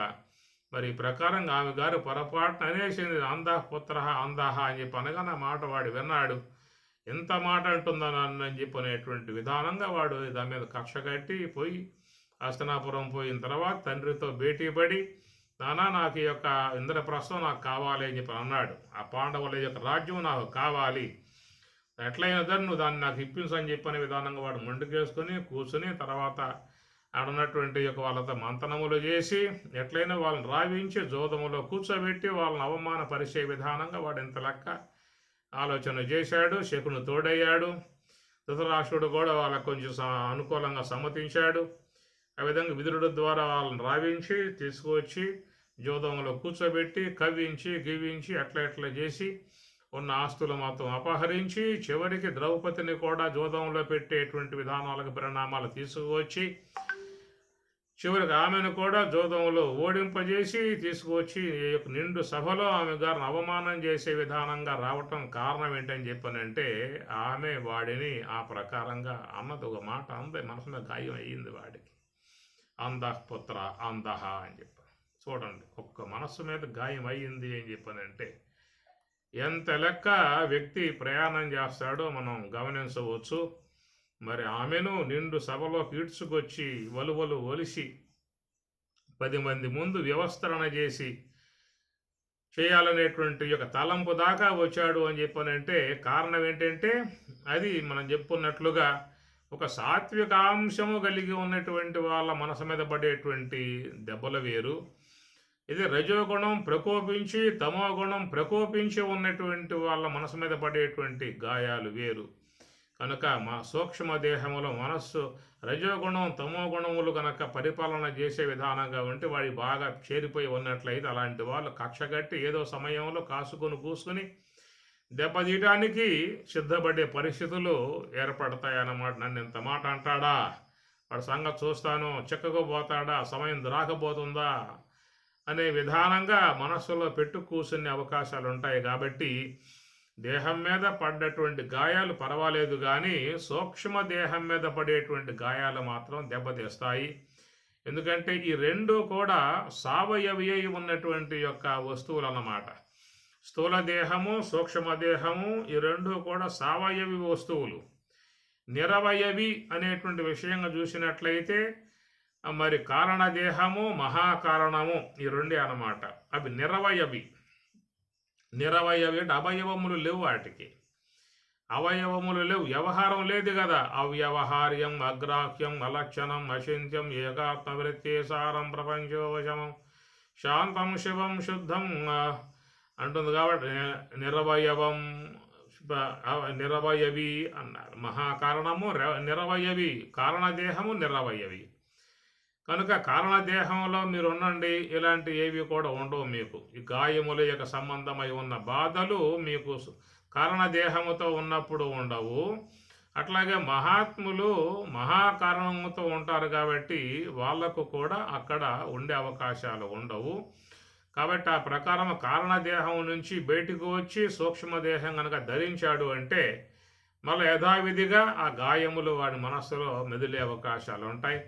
మరి ఈ ప్రకారంగా ఆమె గారు పొరపాటున అనేసింది, అందాహ పుత్ర అందాహ అని చెప్పి అనగా నా మాట వాడు విన్నాడు. ఎంత మాట అంటుందా నన్ను అని చెప్పనేటువంటి విధానంగా వాడు దాని మీద కక్ష కట్టి పోయి హస్తనాపురం పోయిన తర్వాత తండ్రితో భేటీ పడి, నానా నాకు ఈ యొక్క ఇంద్రప్రస్థం నాకు కావాలి అని చెప్పి అన్నాడు. ఆ పాండవుల యొక్క రాజ్యం నాకు కావాలి, ఎట్లయినా సరే నువ్వు దాన్ని నాకు ఇప్పించు అని చెప్పనే విధానంగా వాడు ముందుకేసుకొని కూర్చుని తర్వాత ఆడున్నటువంటి యొక్క వాళ్ళతో మంతనములు చేసి ఎట్లయినా వాళ్ళని రావించి జోదములో కూర్చోబెట్టి వాళ్ళని అవమానపరిచే విధానంగా వాడు ఇంత లెక్క ఆలోచన చేశాడు. శకుని తోడయ్యాడు. ధృతరాష్ట్రుడు కూడా వాళ్ళకు కొంచెం అనుకూలంగా సమ్మతించాడు. ఆ విధంగా విదురుడు ద్వారా వాళ్ళని రావించి తీసుకువచ్చి జోదంలో కూర్చోబెట్టి కవ్వించి గివ్వించి అట్లా చేసి ఉన్న ఆస్తులు మొత్తం అపహరించి చివరికి ద్రౌపదిని కూడా జోదంలో పెట్టేటువంటి విధానాలకు పరిణామాలు తీసుకువచ్చి చివరికి ఆమెను కూడా జూదంలో ఓడింపజేసి తీసుకువచ్చి ఈ యొక్క నిండు సభలో ఆమె గారిని అవమానం చేసే విధానంగా రావటం కారణం ఏంటని చెప్పానంటే ఆమె వాడిని ఆ ప్రకారంగా అన్నది ఒక మాట అందే మనసు మీద గాయం అయ్యింది వాడికి. అంధః పుత్ర అంధః అని చెప్పాను. చూడండి, ఒక్క మనస్సు మీద గాయం అయ్యింది అని చెప్పానంటే ఎంత లెక్క వ్యక్తి ప్రయాణం చేస్తాడో మనం గమనించవచ్చు. మరి ఆమెను నిండు సభలోకి ఈడ్చుకొచ్చి వలువలు ఒలిసి 10 మంది ముందు వ్యవస్థరణ చేసి చేయాలనేటువంటి యొక్క తలంపు దాకా వచ్చాడు అని చెప్పానంటే కారణం ఏంటంటే అది మనం చెప్పుకున్నట్లుగా ఒక సాత్వికాంశము కలిగి ఉన్నటువంటి వాళ్ళ మనసు మీద పడేటువంటి దెబ్బలు వేరు. ఇది రజోగుణం ప్రకోపించి తమోగుణం ప్రకోపించి ఉన్నటువంటి వాళ్ళ మనసు మీద పడేటువంటి గాయాలు వేరు. కనుక మా సూక్ష్మ దేహములో మనస్సు రజోగుణం తమోగుణములు కనుక పరిపాలన చేసే విధానంగా ఉంటే వాడి బాగా చేరిపోయి ఉన్నట్లయితే అలాంటి వాళ్ళు కక్షగట్టి ఏదో సమయంలో కాసుకొని కూసుకొని దెబ్బతీయటానికి సిద్ధపడే పరిస్థితులు ఏర్పడతాయన్నమాట. నన్ను ఇంత మాట అంటాడా, వాడి సంగతి చూస్తాను, చిక్కకు పోతాడా, సమయం రాకపోతుందా అనే విధానంగా మనస్సులో పెట్టు కూర్చునే అవకాశాలు ఉంటాయి. కాబట్టి దేహం మీద పడ్డటువంటి గాయాలు పర్వాలేదు, కానీ సూక్ష్మ దేహం మీద పడేటువంటి గాయాలు మాత్రం దెబ్బతీస్తాయి. ఎందుకంటే ఈ రెండు కూడా సావయవి అయి ఉన్నటువంటి యొక్క వస్తువులు అన్నమాట. స్థూల దేహము సూక్ష్మ దేహము ఈ రెండు కూడా సావయవి వస్తువులు. నిరవయవి అనేటువంటి విషయంగా చూసినట్లయితే మరి కారణదేహము మహాకారణము ఈ రెండే అన్నమాట. అవి నిరవయవి. నిరవయవి అంటే అవయవములు లేవు, వాటికి అవయవములు లేవు, వ్యవహారం లేదు కదా. అవ్యవహార్యం అగ్రాహ్యం అలక్షణం అచింత్యం ఏకాత్మవృత్తేసారం ప్రపంచోవశమం శాంతం శివం శుద్ధం అంటుంది. కాబట్టి నిరవయవం నిరవయవి అన్నారు. మహాకారణము నిరవయవి, కారణదేహము నిరవయవి. కనుక కారణదేహంలో మీరు ఉండండి, ఇలాంటి ఏవి కూడా ఉండవు మీకు. ఈ గాయముల యొక్క సంబంధమై ఉన్న బాధలు మీకు కారణదేహముతో ఉన్నప్పుడు ఉండవు. అట్లాగే మహాత్ములు మహాకారణముతో ఉంటారు కాబట్టి వాళ్లకు కూడా అక్కడ ఉండే అవకాశాలు ఉండవు. కాబట్టి ఆ ప్రకారం కారణదేహం నుంచి బయటకు వచ్చి సూక్ష్మదేహం కనుక ధరించాడు అంటే మళ్ళీ యథావిధిగా ఆ గాయములు వాడి మనస్సులో మెదిలే అవకాశాలు ఉంటాయి.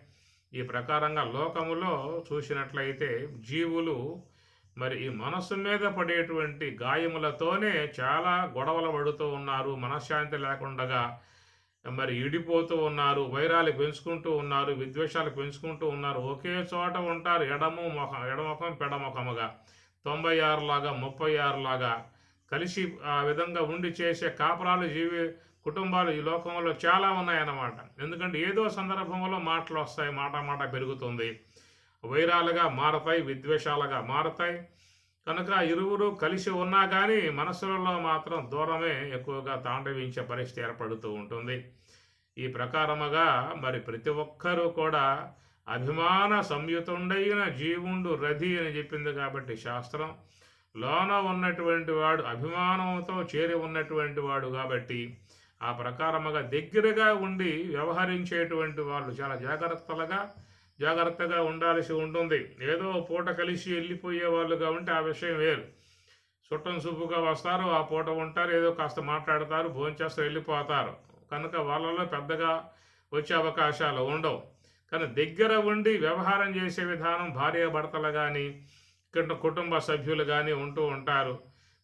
ఈ ప్రకారంగా లోకములో చూసినట్లయితే జీవులు మరి ఈ మనస్సు మీద పడేటువంటి గాయములతోనే చాలా గొడవలు పడుతూ ఉన్నారు, మనశ్శాంతి లేకుండా మరి ఇడిపోతూ ఉన్నారు, వైరాలు పెంచుకుంటూ ఉన్నారు, విద్వేషాలు పెంచుకుంటూ ఉన్నారు. ఒకే చోట ఉంటారు, ఎడముఖం పెడముఖముగా 96 లాగా 36 లాగా కలిసి ఆ విధంగా ఉండి చేసే కాపురాలు కుటుంబాలు ఈ లోకంలో చాలా ఉన్నాయన్నమాట. ఎందుకంటే ఏదో సందర్భంలో మాటలు వస్తాయి, మాట పెరుగుతుంది, వైరాలుగా మారతాయి, విద్వేషాలుగా మారతాయి. కనుక ఇరువురు కలిసి ఉన్నా కానీ మనసులలో మాత్రం దూరమే ఎక్కువగా తాండవించే పరిస్థితి ఏర్పడుతూ ఉంటుంది. ఈ ప్రకారముగా మరి ప్రతి ఒక్కరూ కూడా అభిమాన సంయుతుండైన జీవుండు రథి అని చెప్పింది. కాబట్టి శాస్త్రం లోన ఉన్నటువంటి వాడు అభిమానంతో చేరి ఉన్నటువంటి వాడు కాబట్టి ఆ ప్రకారముగా దగ్గరగా ఉండి వ్యవహరించేటువంటి వాళ్ళు చాలా జాగ్రత్తగా ఉండాల్సి ఉంటుంది. ఏదో పూట కలిసి వెళ్ళిపోయే వాళ్ళుగా ఉంటే ఆ విషయం వేరు. చుట్టం సుబ్బుగా వస్తారు, ఆ పూట ఉంటారు, ఏదో కాస్త మాట్లాడతారు, భోంచేస్తారు, వెళ్ళిపోతారు. కనుక వాళ్ళలో పెద్దగా వచ్చే అవకాశాలు ఉండవు. కానీ దగ్గర ఉండి వ్యవహారం చేసే విధానం భార్యాభర్తలు కానీ కుటుంబ సభ్యులు కానీ ఉంటూ ఉంటారు.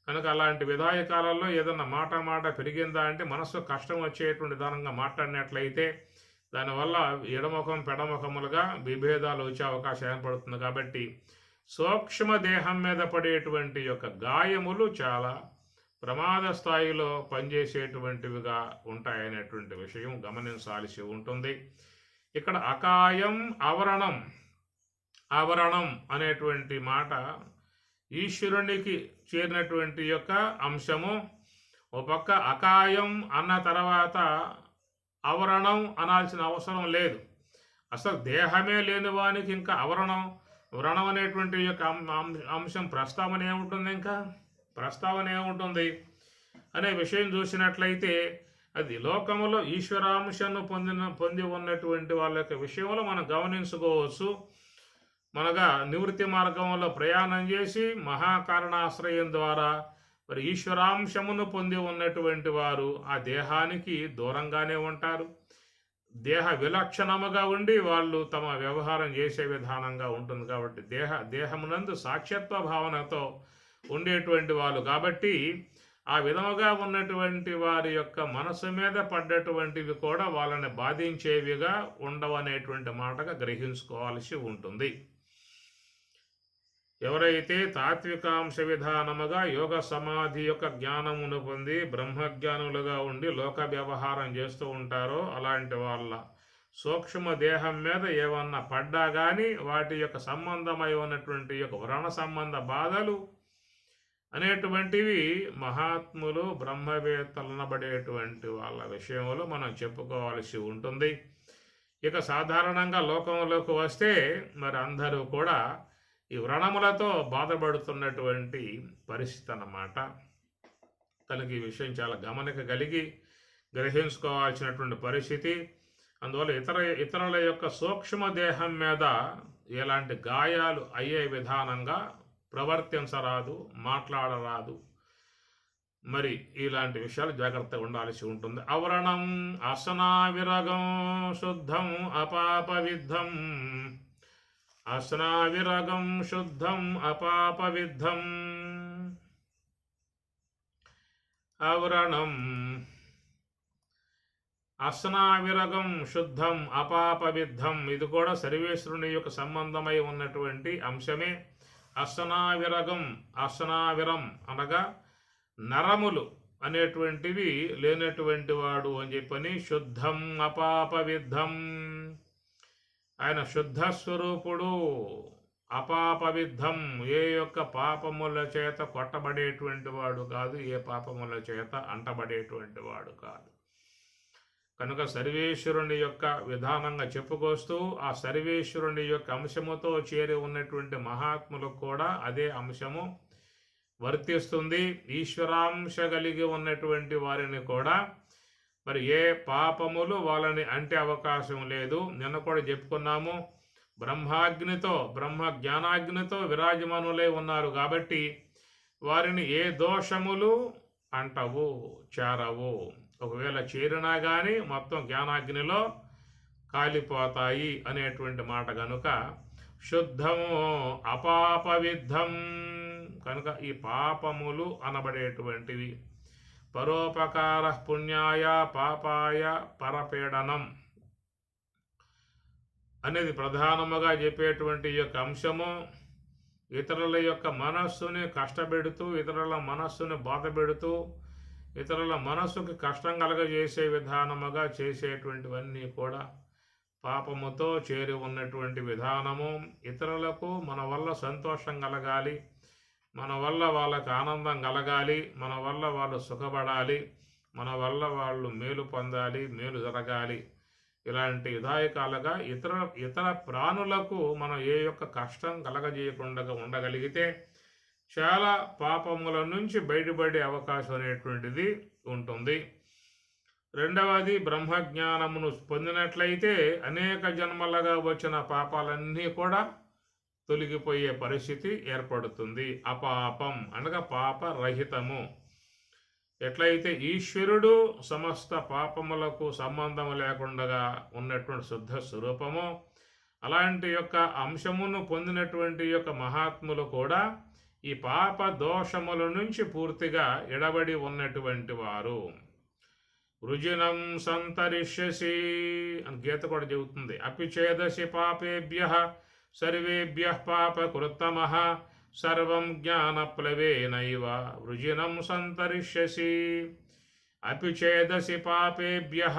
కనుక అలాంటి విధాయకాలలో ఏదన్నా మాట పెరిగిందా అంటే మనసు కష్టం వచ్చేటువంటి విధానంగా మాట్లాడినట్లయితే దానివల్ల ఎడముఖం పెడముఖములుగా విభేదాలు వచ్చే అవకాశం ఏర్పడుతుంది. కాబట్టి సూక్ష్మ దేహం మీద పడేటువంటి యొక్క గాయములు చాలా ప్రమాద స్థాయిలో పనిచేసేటువంటివిగా ఉంటాయనేటువంటి విషయం గమనించాల్సి ఉంటుంది. ఇక్కడ అకాయం ఆవరణం అనేటువంటి మాట ఈశ్వరునికి చేరినటువంటి యొక్క అంశము. ఒక పక్క అకాయం అన్న తర్వాత ఆవరణం అనాల్సిన అవసరం లేదు. అసలు దేహమే లేని వానికి ఇంకా వ్రణం అనేటువంటి యొక్క అంశం ప్రస్తావన ఏముంటుంది, ఇంకా ప్రస్తావన ఏముంటుంది అనే విషయం చూసినట్లయితే అది లోకములో ఈశ్వరాంశను పొంది ఉన్నటువంటి వాళ్ళ యొక్క విషయంలో మనం గమనించుకోవచ్చు. మనగా నివృత్తి మార్గంలో ప్రయాణం చేసి మహాకారణాశ్రయం ద్వారా మరి ఈశ్వరాంశమును పొంది ఉన్నటువంటి వారు ఆ దేహానికి దూరంగానే ఉంటారు. దేహ విలక్షణముగా ఉండి వాళ్ళు తమ వ్యవహారం చేసే విధానంగా ఉంటుంది కాబట్టి దేహమునందు సాక్షిత్వ భావనతో ఉండేటువంటి వాళ్ళు కాబట్టి ఆ విధముగా ఉన్నటువంటి వారి యొక్క మనసు మీద పడ్డటువంటివి కూడా వాళ్ళని బాధించేవిగా ఉండవనేటువంటి మాటగా గ్రహించుకోవాల్సి ఉంటుంది. ఎవరైతే తాత్వికాంశ విధానముగా యోగ సమాధి యొక్క జ్ఞానమును పొంది బ్రహ్మజ్ఞానులుగా ఉండి లోక వ్యవహారం చేస్తూ ఉంటారో అలాంటి వాళ్ళ సూక్ష్మ దేహం మీద ఏమన్నా పడ్డా కానీ వాటి యొక్క సంబంధమై ఉన్నటువంటి యొక్క వ్రణ సంబంధ బాధలు అనేటువంటివి మహాత్ములు బ్రహ్మవేత్తలు అనబడేటువంటి వాళ్ళ విషయంలో మనం చెప్పుకోవాల్సి ఉంటుంది. ఇక సాధారణంగా లోకంలోకి వస్తే మరి అందరూ కూడా ఈ వ్రణములతో బాధపడుతున్నటువంటి పరిస్థితి అన్నమాట. తనకి ఈ విషయం చాలా గమనిక కలిగి గ్రహించుకోవాల్సినటువంటి పరిస్థితి. అందువల్ల ఇతరుల యొక్క సూక్ష్మ దేహం మీద ఎలాంటి గాయాలు అయ్యే విధానంగా ప్రవర్తించరాదు, మాట్లాడరాదు. మరి ఇలాంటి విషయాలు జాగ్రత్తగా ఉండాల్సి ఉంటుంది. అవరణం అసనావిరగం శుద్ధం అపాపవిద్ధం, అస్నావిరగం శుద్ధం అపాపవిద్ధం. అవరణం అస్నావిరగం శుద్ధం అపాపవిద్ధం, ఇది కూడా సర్వేశ్వరుని యొక్క సంబంధమై ఉన్నటువంటి అంశమే. అస్నావిరం అనగా నరములు అనేటువంటివి లేనటువంటి వాడు అని చెప్పని, శుద్ధం అపాపవిద్ధం, ఆయన శుద్ధ స్వరూపుడు, అపాపవిద్ధం, ఏ యొక్క పాపముల చేత కొట్టబడేటువంటి వాడు కాదు, ఏ పాపముల చేత అంటబడేటువంటి వాడు కాదు. కనుక సర్వేశ్వరుని యొక్క విధానంగా చెప్పుకొస్తూ ఆ సర్వేశ్వరుని యొక్క అంశముతో చేరి ఉన్నటువంటి మహాత్ములకు కూడా అదే అంశము వర్తిస్తుంది. ఈశ్వరాంశ కలిగి ఉన్నటువంటి వారిని కూడా మరి ఏ పాపములు వాళ్ళని అంటే అవకాశం లేదు. నిన్న కూడా చెప్పుకున్నాము, బ్రహ్మ జ్ఞానాగ్నితో విరాజమానులై ఉన్నారు కాబట్టి వారిని ఏ దోషములు అంటవు, చేరవు. ఒకవేళ చేరినా కానీ మొత్తం జ్ఞానాగ్నిలో కాలిపోతాయి అనేటువంటి మాట కనుక శుద్ధము అపాపవిద్ధం. కనుక ఈ పాపములు అనబడేటువంటివి పరోపకార పుణ్యాయ పాపాయ పరపీడనం అనేది ప్రధానముగా చెప్పేటువంటి యొక్క అంశము. ఇతరుల యొక్క మనస్సుని కష్టపెడుతూ, ఇతరుల మనస్సుని బాధపెడుతూ, ఇతరుల మనస్సుకి కష్టం కలగజేసే విధానముగా చేసేటువంటివన్నీ కూడా పాపముతో చేరి ఉన్నటువంటి విధానము. ఇతరులకు మన వల్ల సంతోషం కలగాలి, మన వల్ల వాళ్ళకి ఆనందం కలగాలి, మన వల్ల వాళ్ళు సుఖపడాలి, మన వల్ల వాళ్ళు మేలు పొందాలి, మేలు జరగాలి. ఇలాంటి విధాయకాలుగా ఇతర ప్రాణులకు మనం ఏ యొక్క కష్టం కలగజేయకుండా ఉండగలిగితే చాలా పాపముల నుంచి బయటపడే అవకాశం అనేటువంటిది ఉంటుంది. రెండవది, బ్రహ్మజ్ఞానమును పొందినట్లయితే అనేక జన్మలుగా వచ్చిన పాపాలన్నీ కూడా తొలగిపోయే పరిస్థితి ఏర్పడుతుంది. అపాపం అనగా పాపరహితము. ఎట్లయితే ఈశ్వరుడు సమస్త పాపములకు సంబంధం లేకుండా ఉన్నటువంటి శుద్ధ స్వరూపము, అలాంటి యొక్క అంశమును పొందినటువంటి యొక్క మహాత్ములు కూడా ఈ పాప దోషముల నుంచి పూర్తిగా ఎడబడి ఉన్నటువంటి వారు. వృజినం సంతరిష్యసి అని గీత కూడా చెబుతుంది. అపిచేదసి పాపేభ్యః సర్వేభ్యః పాపకృత్తమః సర్వం జ్ఞానప్లవేనైవ వృజినం సంతరిష్యసి. అపిచేదసి పాపేభ్యః,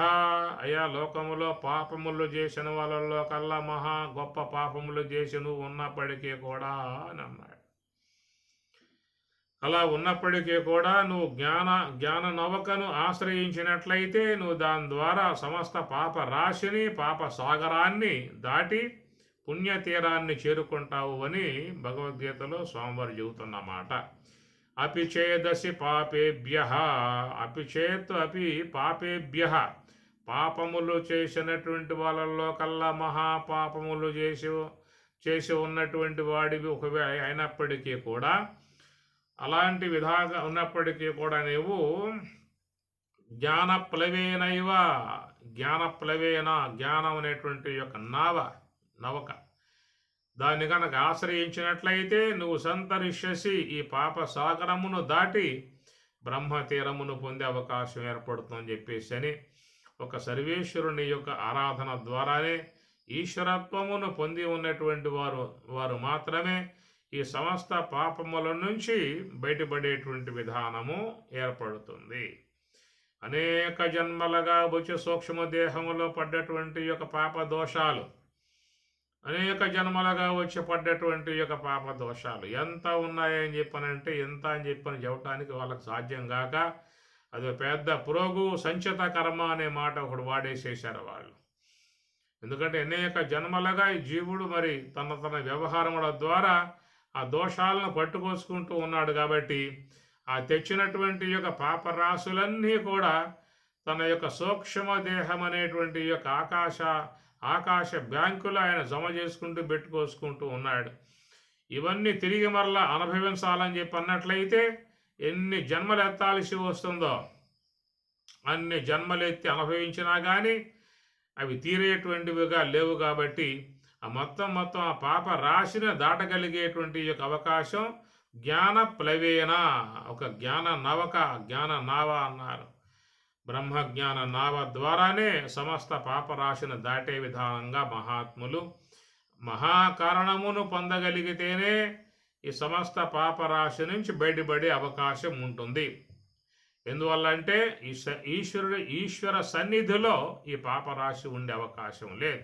అయా లోకములో పాపములు చేసిన వాళ్ళలో కల్లా మహా గొప్ప పాపములు చేసి నువ్వు ఉన్నప్పటికీ కూడా అని అన్నాడు. అలా ఉన్నప్పటికీ కూడా నువ్వు జ్ఞాన నవకను ఆశ్రయించినట్లయితే నువ్వు దాని ద్వారా సమస్త పాప రాశిని, పాప సాగరాన్ని దాటి పుణ్యతీరాన్ని చేరుకుంటావు అని భగవద్గీతలో స్వామివారు చెబుతున్నమాట. అపిచేదసి పాపేభ్య, అపిచేత్ అపి పాపేభ్య, పాపములు చేసినటువంటి వాళ్ళల్లో కల్లా మహాపాపములు చేసి ఉన్నటువంటి వాడివి ఒకవేళ అయినప్పటికీ కూడా, అలాంటి విధంగా ఉన్నప్పటికీ కూడా నీవు జ్ఞానప్లవేనైవ, జ్ఞానప్లవేన, జ్ఞానం అనేటువంటి యొక్క నవక దాన్ని కనుక ఆశ్రయించినట్లయితే నువ్వు సంతరిష్యసి, ఈ పాప సాగరమును దాటి బ్రహ్మతీరమును పొందే అవకాశం ఏర్పడుతుందని చెప్పేసి అని, ఒక సర్వేశ్వరుని యొక్క ఆరాధన ద్వారానే ఈశ్వరత్వమును పొంది ఉన్నటువంటి వారు మాత్రమే ఈ సమస్త పాపముల నుంచి బయటపడేటువంటి విధానము ఏర్పడుతుంది. అనేక జన్మలుగా వచ్చి సూక్ష్మ దేహములో పడ్డటువంటి యొక్క పాప దోషాలు, అనేక జన్మలుగా వచ్చి పడ్డటువంటి యొక్క పాప దోషాలు ఎంత ఉన్నాయని చెప్పనంటే, ఎంత అని చెప్పని చెప్పడానికి వాళ్ళకి సాధ్యం కాక, అది పెద్ద పురోగు సంచిత కర్మ అనే మాట ఒకడు వాడేసేసారు వాళ్ళు. ఎందుకంటే అనేక జన్మలుగా ఈ జీవుడు మరి తన వ్యవహారముల ద్వారా ఆ దోషాలను పట్టుకోసుకుంటూ ఉన్నాడు కాబట్టి, ఆ తెచ్చినటువంటి యొక్క పాపరాశులన్నీ కూడా తన యొక్క సూక్ష్మ దేహం అనేటువంటి యొక్క ఆకాశ బ్యాంకులో ఆయన జమ చేసుకుంటూ పెట్టుకోసుకుంటూ ఉన్నాడు. ఇవన్నీ తిరిగి మరలా అనుభవించాలని చెప్పి అన్నట్లయితే ఎన్ని జన్మలు ఎత్తాల్సి వస్తుందో అన్ని జన్మలెత్తి అనుభవించినా కానీ అవి తీరేటువంటివిగా లేవు. కాబట్టి ఆ మొత్తం ఆ పాప రాశిని దాటగలిగేటువంటి యొక్క అవకాశం జ్ఞాన ప్లవేన, ఒక జ్ఞాన నావ అన్నారు. బ్రహ్మజ్ఞాన నావ ద్వారానే సమస్త పాపరాశిని దాటే విధానంగా మహాత్ములు మహాకారణమును పొందగలిగితేనే ఈ సమస్త పాపరాశి నుంచి బయటపడే అవకాశం ఉంటుంది. ఎందువల్ల అంటే ఈశ్వర సన్నిధిలో ఈ పాపరాశి ఉండే అవకాశం లేదు.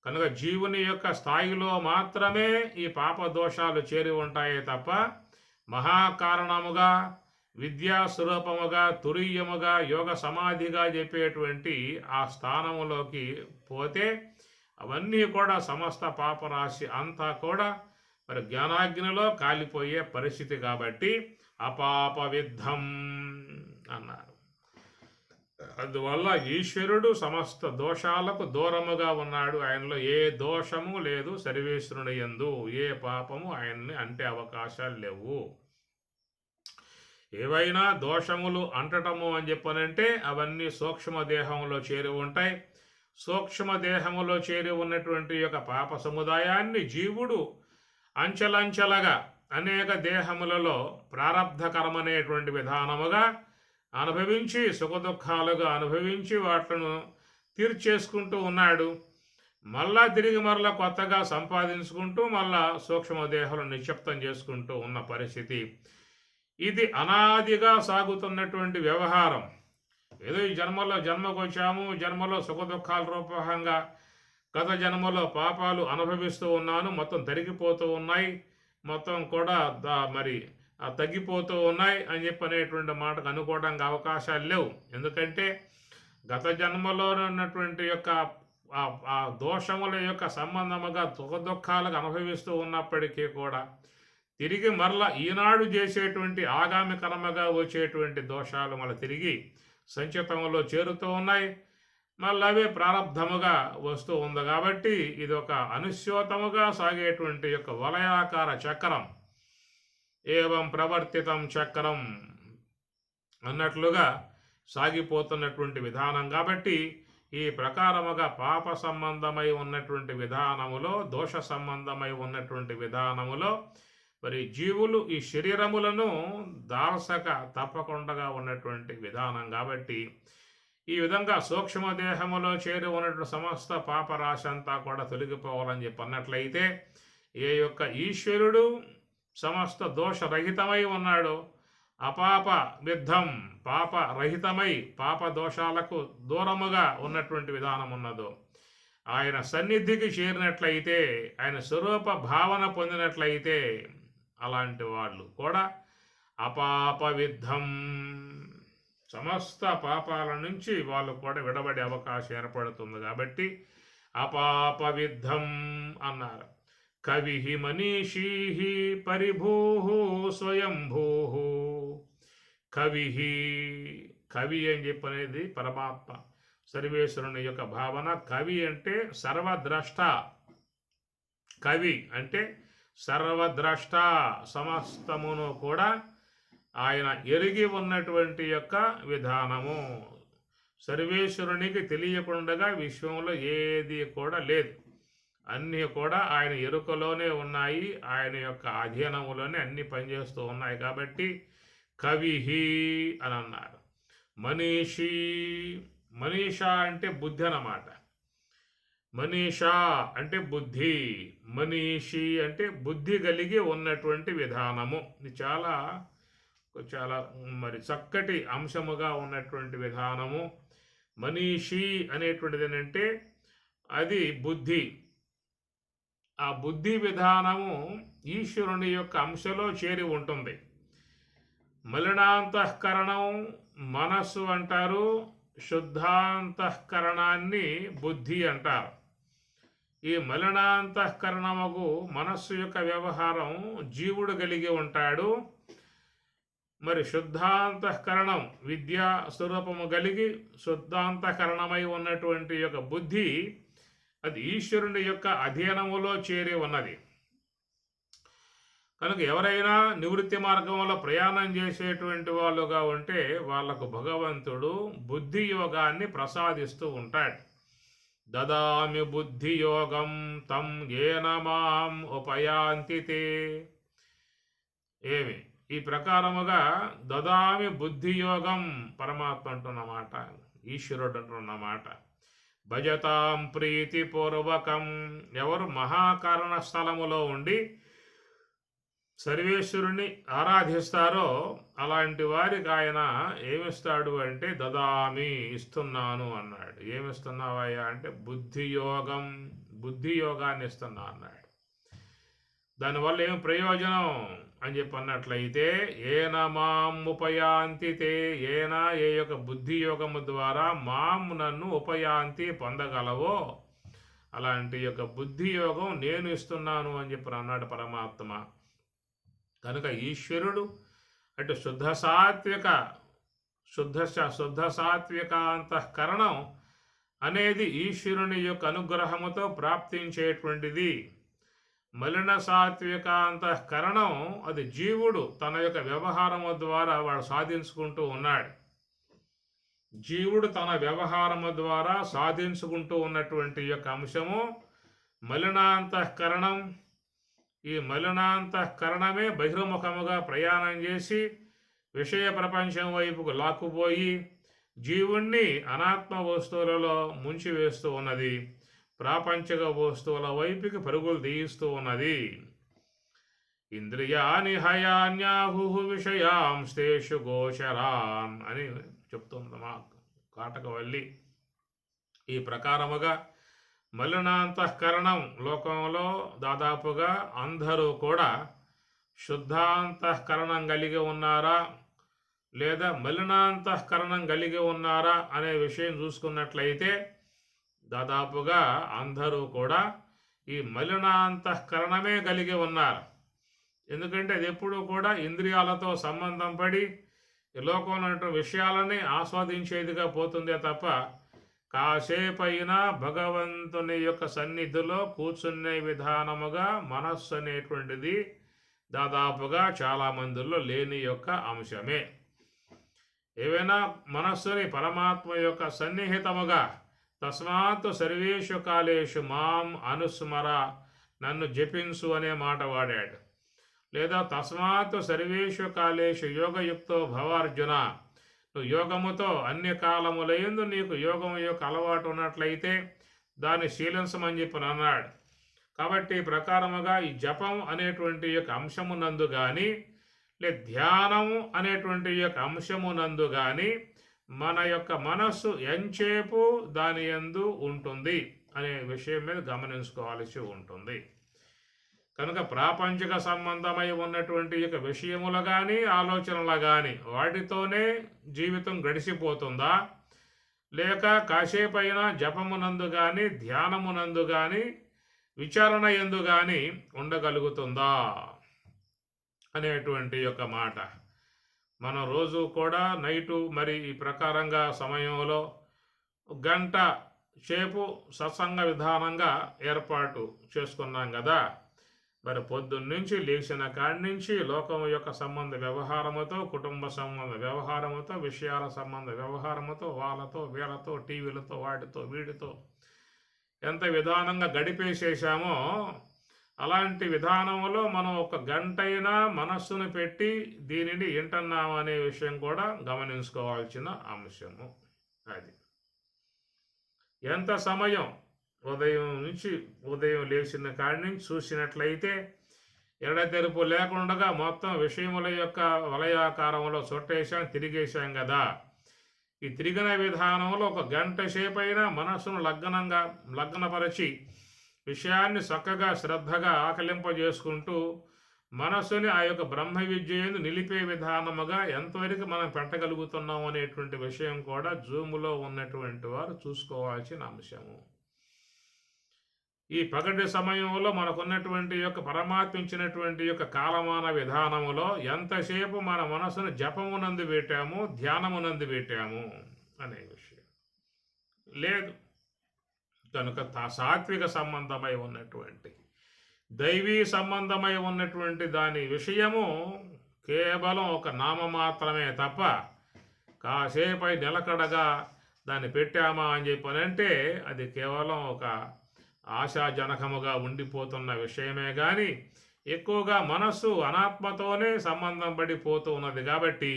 కనుక జీవుని యొక్క స్థాయిలో మాత్రమే ఈ పాప దోషాలు చేరి ఉంటాయే తప్ప మహాకారణముగా, విద్యాస్వరూపముగా, తురీయముగా, యోగ సమాధిగా చెప్పేటువంటి ఆ స్థానములోకి పోతే అవన్నీ కూడా సమస్త పాపరాశి అంతా కూడా మరి జ్ఞానాగ్నిలో కాలిపోయే పరిస్థితి. కాబట్టి అపాప విద్ధం అన్నారు. అందువల్ల ఈశ్వరుడు సమస్త దోషాలకు దూరముగా ఉన్నాడు. ఆయనలో ఏ దోషము లేదు. సర్వేశ్వరుని యందు ఏ పాపము ఆయన్ని అంటే అవకాశాలు లేవు. ఏవైనా దోషములు అంటటము అని చెప్పనంటే అవన్నీ సూక్ష్మదేహంలో చేరి ఉంటాయి. సూక్ష్మదేహములో చేరి ఉన్నటువంటి యొక్క పాప సముదాయాన్ని జీవుడు అంచెలంచెలగా అనేక దేహములలో ప్రారబ్ధకరమనేటువంటి విధానముగా అనుభవించి సుఖదుఖాలుగా అనుభవించి వాటిను తీర్చేసుకుంటూ ఉన్నాడు. తిరిగి మరలా కొత్తగా సంపాదించుకుంటూ మళ్ళా సూక్ష్మదేహాలను నిక్షిప్తం చేసుకుంటూ ఉన్న పరిస్థితి. ఇది అనాదిగా సాగుతున్నటువంటి వ్యవహారం. ఏదో ఈ జన్మకు వచ్చాము, జన్మలో సుఖదుఖాల రూపంగా గత జన్మలో పాపాలు అనుభవిస్తూ ఉన్నాను, మొత్తం తరిగిపోతూ ఉన్నాయి, మొత్తం కూడా మరి తగ్గిపోతూ ఉన్నాయి అని చెప్పనేటువంటి మాటకు అనుకోవడానికి అవకాశాలు లేవు. ఎందుకంటే గత జన్మలో ఉన్నటువంటి యొక్క ఆ దోషముల యొక్క సంబంధముగా సుఖదుఖాలకు అనుభవిస్తూ ఉన్నప్పటికీ కూడా తిరిగి మరలా ఈనాడు చేసేటువంటి ఆగామి కర్మగా వచ్చేటువంటి దోషాలు మళ్ళీ తిరిగి సంచితంలో చేరుతూ ఉన్నాయి. మళ్ళీ అవే ప్రారంధముగా వస్తూ ఉంది. కాబట్టి ఇది ఒక అనుస్యోతముగా సాగేటువంటి యొక్క వలయాకార చక్రం, ఏవం ప్రవర్తితం చక్రం అన్నట్లుగా సాగిపోతున్నటువంటి విధానం. కాబట్టి ఈ ప్రకారముగా పాప సంబంధమై ఉన్నటువంటి విధానములో, దోష సంబంధమై ఉన్నటువంటి విధానములో మరి జీవులు ఈ శరీరములను దాల్సక తప్పకుండా ఉన్నటువంటి విధానం. కాబట్టి ఈ విధంగా సూక్ష్మదేహములో చేరి ఉన్నటువంటి సమస్త పాపరాశి అంతా కూడా తొలగిపోవాలని చెప్పి అన్నట్లయితే ఏ యొక్క ఈశ్వరుడు సమస్త దోషరహితమై ఉన్నాడో, అపాప విద్ధం పాపరహితమై పాప దోషాలకు దూరముగా ఉన్నటువంటి విధానం ఉన్నదో, ఆయన సన్నిధికి చేరినట్లయితే, ఆయన స్వరూప భావన పొందినట్లయితే అలాంటి వాళ్ళు కూడా అపాప విద్ధం సమస్త పాపాల నుంచి వాళ్ళు కూడా విడబడే అవకాశం ఏర్పడుతుంది. కాబట్టి అపాప విద్ధం అన్నారు. కవి మనీషీ పరిభూ స్వయంభూ. కవి, కవి అని చెప్పనేది పరమాత్మ సర్వేశ్వరుని యొక్క భావన. కవి అంటే సర్వద్రష్ట. కవి అంటే సర్వద్రష్ట, సమస్తమును కూడా ఆయన ఎరిగి ఉన్నటువంటి యొక్క విధానము. సర్వేశ్వరునికి తెలియకుండా విశ్వంలో ఏది కూడా లేదు. అన్నీ కూడా ఆయన ఎరుకలోనే ఉన్నాయి, ఆయన యొక్క అధీనములోనే అన్నీ పనిచేస్తూ ఉన్నాయి. కాబట్టి కవిహి అని అన్నారు. మనీషి, మనీషా అంటే బుద్ధి అన్నమాట. మనీషా అంటే బుద్ధి, మనీషి అంటే బుద్ధి కలిగి ఉన్నటువంటి విధానము. ఇది చాలా చాలా మరి చక్కటి అంశముగా ఉన్నటువంటి విధానము. మనీషి అనేటువంటిది ఏంటంటే అది బుద్ధి. ఆ బుద్ధి విధానము ఈశ్వరుని యొక్క అంశలో చేరి ఉంటుంది. మలినాంతఃకరణం మనస్సు అంటారు, శుద్ధాంతఃకరణాన్ని బుద్ధి అంటారు. ఈ మలినాంతఃకరణముకు మనస్సు యొక్క వ్యవహారం జీవుడు కలిగి ఉంటాడు. మరి శుద్ధాంతఃకరణం విద్యా స్వరూపము కలిగి శుద్ధాంతఃకరణమై ఉన్నటువంటి యొక్క బుద్ధి అది ఈశ్వరుని యొక్క అధీనములో చేరి ఉన్నది. కనుక ఎవరైనా నివృత్తి మార్గంలో ప్రయాణం చేసేటువంటి వాళ్ళుగా ఉంటే వాళ్లకు భగవంతుడు బుద్ధి యోగాన్ని ప్రసాదిస్తూ ఉంటాడు. దదామి బుద్ధి యోగం తం ఏన మాం ఉపయాంతి తే. ఏమి ఈ ప్రకారముగా దదామి బుద్ధి యోగం పరమాత్మ అంటున్నమాట, ఈశ్వరుడు అంటున్నమాట. భజతాం ప్రీతిపూర్వకం. ఎవరు మహాకారణ స్థలములో ఉండి సర్వేశ్వరుని ఆరాధిస్తారో అలాంటి వారికి ఆయన ఏమిస్తాడు అంటే దదామి, ఇస్తున్నాను అన్నాడు. ఏమిస్తున్నావయ్యా అంటే బుద్ధి యోగం, బుద్ధి యోగాన్ని ఇస్తున్నా అన్నాడు. దానివల్ల ఏం ప్రయోజనం అని చెప్పి అన్నట్లయితే ఏన మాం ఉపయాంతి తే. ఏనా ఏ యొక్క బుద్ధి యోగము ద్వారా మాం నన్ను ఉపయాంతి పొందగలవో అలాంటి యొక్క బుద్ధి యోగం నేను ఇస్తున్నాను అని చెప్పి అన్నాడు పరమాత్మ. కనుక ఈశ్వరుడు అటు శుద్ధ సాత్వికాంతఃకరణం అనేది ఈశ్వరుని యొక్క అనుగ్రహముతో ప్రాప్తించేటువంటిది. మలిన సాత్వికాంతఃకరణం అది జీవుడు తన యొక్క వ్యవహారము ద్వారా వాడు సాధించుకుంటూ ఉన్నాడు. జీవుడు తన వ్యవహారము ద్వారా సాధించుకుంటూ ఉన్నటువంటి యొక్క అంశము మలినాంతఃకరణం. ఈ మలినాంతఃకరణమే బహిర్ముఖముగా ప్రయాణం చేసి విషయ ప్రపంచం వైపుకు లాక్కుపోయి జీవుణ్ణి అనాత్మ వస్తువులలో ముంచివేస్తూ ఉన్నది. ప్రాపంచిక వస్తువుల వైపుకి పరుగులు తీయిస్తూ ఉన్నది. ఇంద్రియాని హయాన్యాహు విషయాంస్తేషు గోచరాన్ అని చెప్తుంది మా కాటకవల్లి. ఈ ప్రకారముగా మలినాంతఃకరణం లోకంలో దాదాపుగా అందరూ కూడా శుద్ధాంతఃకరణం కలిగి ఉన్నారా లేదా మలినాంతఃకరణం కలిగి ఉన్నారా అనే విషయం చూసుకున్నట్లయితే దాదాపుగా అందరూ కూడా ఈ మలినాంతఃకరణమే కలిగి ఉన్నారు. ఎందుకంటే అది ఎప్పుడూ కూడా ఇంద్రియాలతో సంబంధం పడి ఈ లోకంలో ఉన్నటువంటి విషయాలని ఆస్వాదించేదిగా పోతుందే తప్ప కాసేపైనా భగవంతుని యొక్క సన్నిధిలో కూర్చునే విధానముగా మనస్సు అనేటువంటిది దాదాపుగా చాలామందిలో లేని యొక్క అంశమే. ఏవైనా మనస్సుని పరమాత్మ యొక్క సన్నిహితముగా తస్మాత్ సర్వేషు కాలేషు మాం అనుస్మర, నన్ను జపించు అనే మాట వాడాడు. లేదా తస్మాత్ సర్వేషు కాలేషు యోగయుక్తో భవార్జున, నువ్వు యోగముతో అన్ని కాలములందు నీకు యోగం యొక్క అలవాటు ఉన్నట్లయితే దాన్ని శీలించమని చెప్పి అన్నాడు. కాబట్టి ఈ ప్రకారముగా ఈ జపం అనేటువంటి యొక్క అంశమునందు కానీ లేదా ధ్యానము అనేటువంటి యొక్క అంశమునందు కానీ మన యొక్క మనస్సు ఎంచేపు దాని యందు ఉంటుంది అనే విషయం మీద గమనించుకోవాల్సి ఉంటుంది. కనుక ప్రాపంచిక సంబంధమై ఉన్నటువంటి యొక్క విషయములు కానీ ఆలోచనలు కానీ వాటితోనే జీవితం గడిచిపోతుందా, లేక కాసేపైనా జపమునందు కానీ ధ్యానమునందు కానీ విచారణ యందు గాని ఉండగలుగుతుందా అనేటువంటి యొక్క మాట. మనం రోజు కూడా నైటు మరి ఈ ప్రకారంగా సమయంలో గంట సేపు సత్సంగ విధానంగా ఏర్పాటు చేసుకున్నాం కదా. మరి పొద్దున్నుంచి లేచిన కాడి నుంచి లోకం యొక్క సంబంధ వ్యవహారముతో, కుటుంబ సంబంధ వ్యవహారముతో, విషయాల సంబంధ వ్యవహారముతో, వాళ్ళతో వీళ్ళతో, టీవీలతో, వాటితో వీటితో ఎంత విధానంగా గడిపేసేసామో, అలాంటి విధానంలో మనం ఒక గంటైనా మనస్సును పెట్టి దీనిని వింటున్నాము అనే విషయం కూడా గమనించుకోవాల్సిన అంశము. అది ఎంత సమయం ఉదయం లేచిన కాడి నుంచి చూసినట్లయితే ఎడతెరుపు లేకుండా మొత్తం విషయముల యొక్క వలయాకారంలో చుట్టేసాం, తిరిగేశాం కదా. ఈ తిరిగిన విధానంలో ఒక గంట సేపైనా మనస్సును లగ్నపరిచి విషయాన్ని చక్కగా శ్రద్ధగా ఆకలింపజేసుకుంటూ మనస్సుని ఆ యొక్క బ్రహ్మ విద్యను నిలిపే విధానముగా ఎంతవరకు మనం పెట్టగలుగుతున్నాం అనేటువంటి విషయం కూడా జూములో ఉన్నటువంటి వారు చూసుకోవాల్సిన అంశము. ఈ పగటి సమయంలో మనకున్నటువంటి యొక్క పరమాత్మించినటువంటి యొక్క కాలమాన విధానములో ఎంతసేపు మన మనసును జపమునందు పెట్టాము, ధ్యానమునందు పెట్టాము అనే విషయం లేదు. కనుక సాత్విక సంబంధమై ఉన్నటువంటి, దైవీ సంబంధమై ఉన్నటువంటి దాని విషయము కేవలం ఒక నామ మాత్రమే తప్ప కాసేపై నిలకడగా దాన్ని పెట్టామా అని చెప్పనంటే అది కేవలం ఒక ఆశాజనకముగా ఉండిపోతున్న విషయమే కానీ ఎక్కువగా మనస్సు అనాత్మతోనే సంబంధం పడిపోతూ ఉన్నది కాబట్టి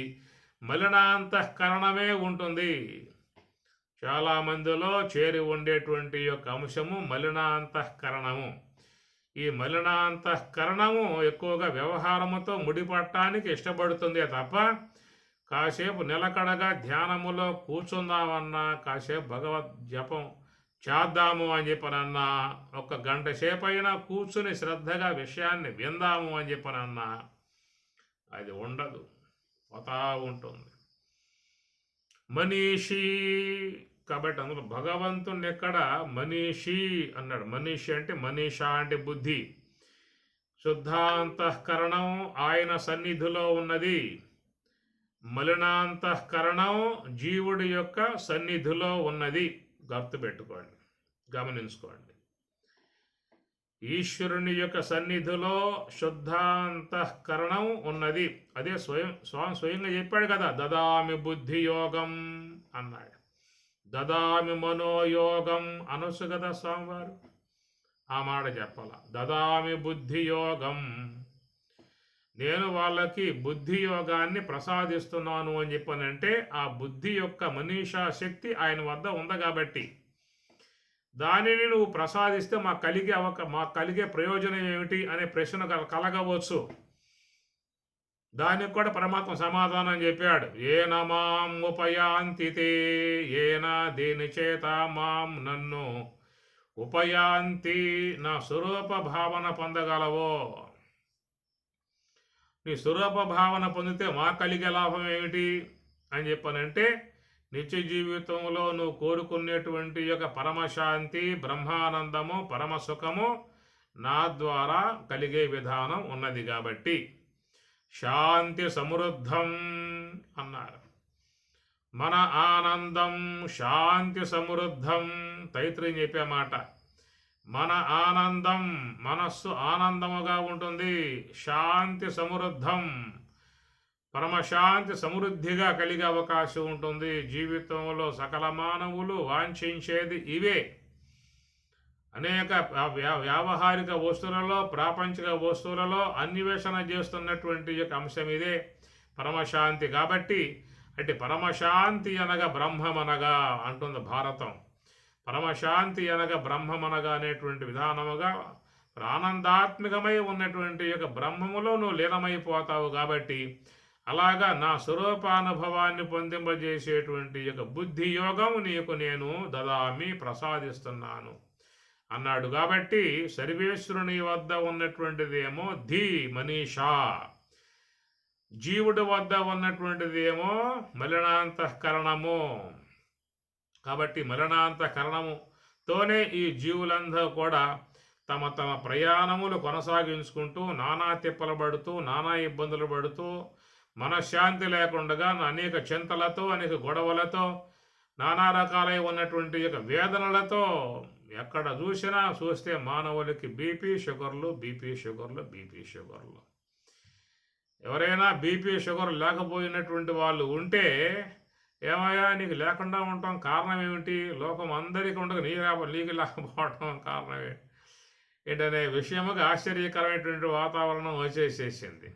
మలినాంతఃకరణమే ఉంటుంది. చాలామందిలో చేరి ఉండేటువంటి యొక్క అంశము మలినాంతఃకరణము. ఈ మలినాంతఃకరణము ఎక్కువగా వ్యవహారముతో ముడిపడటానికి ఇష్టపడుతుంది తప్ప కాసేపు నిలకడగా ధ్యానములో కూర్చుందామన్నా, కాసేపు భగవద్ జపం చేద్దాము అని చెప్పనన్నా, ఒక గంట సేపైనా కూర్చుని శ్రద్ధగా విషయాన్ని విందాము అని చెప్పనన్నా అది ఉండదు, పోతా ఉంటుంది. మనీషి కాబట్టి అందులో భగవంతుని ఎక్కడ మనీషి అన్నాడు. మనీషి అంటే మనీషా అంటే బుద్ధి. శుద్ధాంతఃకరణం ఆయన సన్నిధిలో ఉన్నది, మలినాంతఃకరణం జీవుడి యొక్క సన్నిధిలో ఉన్నది. గుర్తుపెట్టుకోండి, గమనించుకోండి. ఈశ్వరుని యొక్క సన్నిధిలో శుద్ధాంతఃకరణం ఉన్నది. అదే స్వామి స్వయంగా చెప్పాడు కదా, దదామి బుద్ధి యోగం అన్నాడు, దదామి మనోయోగం అనొచ్చు కదా స్వామివారు. ఆ మాట చెప్పాల, దదామి బుద్ధి యోగం, నేను వాళ్ళకి బుద్ధి యోగాన్ని ప్రసాదిస్తున్నాను అని చెప్పానంటే ఆ బుద్ధి యొక్క మనీషా శక్తి ఆయన వద్ద ఉంది కాబట్టి దానిని నువ్వు ప్రసాదిస్తే మాకు కలిగే ప్రయోజనం ఏమిటి అనే ప్రశ్న కలగవచ్చు. దానికి కూడా పరమాత్మ సమాధానం చెప్పాడు. ఏన మాం ఉపయాంతి తే, ఏన దేని చేత మాం నన్ను ఉపయాంతి, నా స్వరూప భావన పొందగలవో. నీ స్వరూప భావన పొందితే మా కలిగే లాభం ఏమిటి అని చెప్పానంటే నిత్య జీవితంలో నువ్వు కోరుకునేటువంటి యొక్క పరమశాంతి, బ్రహ్మానందము, పరమసుఖము నా ద్వారా కలిగే విధానం ఉన్నది కాబట్టి శాంతి సమృద్ధం అన్నారు. మన ఆనందం శాంతి సమృద్ధం. తైత్రీయం చెప్పే మాట, మన ఆనందం మనస్సు ఆనందముగా ఉంటుంది, శాంతి సమృద్ధం, పరమశాంతి సమృద్ధిగా కలిగే అవకాశం ఉంటుంది. జీవితంలో సకల మానవులు వాంఛించేది ఇవే. అనేక వ్యావహారిక వస్తువులలో, ప్రాపంచిక వస్తువులలో అన్వేషణ చేస్తున్నటువంటి యొక్క అంశం ఇదే పరమశాంతి. కాబట్టి అంటే పరమశాంతి అనగా బ్రహ్మమనగా అంటుంది భారతం. పరమశాంతి అనగా బ్రహ్మమనగా అనేటువంటి విధానముగా ఆనందాత్మికమై ఉన్నటువంటి యొక్క బ్రహ్మములో నువ్వు లీనమైపోతావు. కాబట్టి అలాగా నా స్వరూపానుభవాన్ని పొందింపజేసేటువంటి యొక్క బుద్ధి యోగం నీకు నేను దదామి, ప్రసాదిస్తున్నాను అన్నాడు. కాబట్టి సర్వేశ్వరుని వద్ద ఉన్నటువంటిదేమో ధీ మనీషా, జీవుడి వద్ద ఉన్నటువంటిదేమో మలినాంతఃకరణము. కాబట్టి మలినాంతఃకరణముతోనే ఈ జీవులందరూ కూడా తమ తమ ప్రయాణములు కొనసాగించుకుంటూ నానా తిప్పలు పడుతూ నానా ఇబ్బందులు పడుతూ మనశ్శాంతి లేకుండా అనేక చింతలతో అనేక గొడవలతో నానా రకాలై ఉన్నటువంటి యొక్క వేదనలతో ఎక్కడ చూస్తే మానవులకి బీపీ షుగర్లు బీపీ షుగర్లు బీపీ షుగర్లు. ఎవరైనా బీపీ షుగర్ లేకపోయినటువంటి వాళ్ళు ఉంటే, ఏమయ్యా నీకు లేకుండా ఉండటం కారణం ఏమిటి, లోకం అందరికీ ఉండగా నీకు లేకపోవడం కారణం ఏంటనే విషయముగా ఆశ్చర్యకరమైనటువంటి వాతావరణం వచ్చేసేసింది.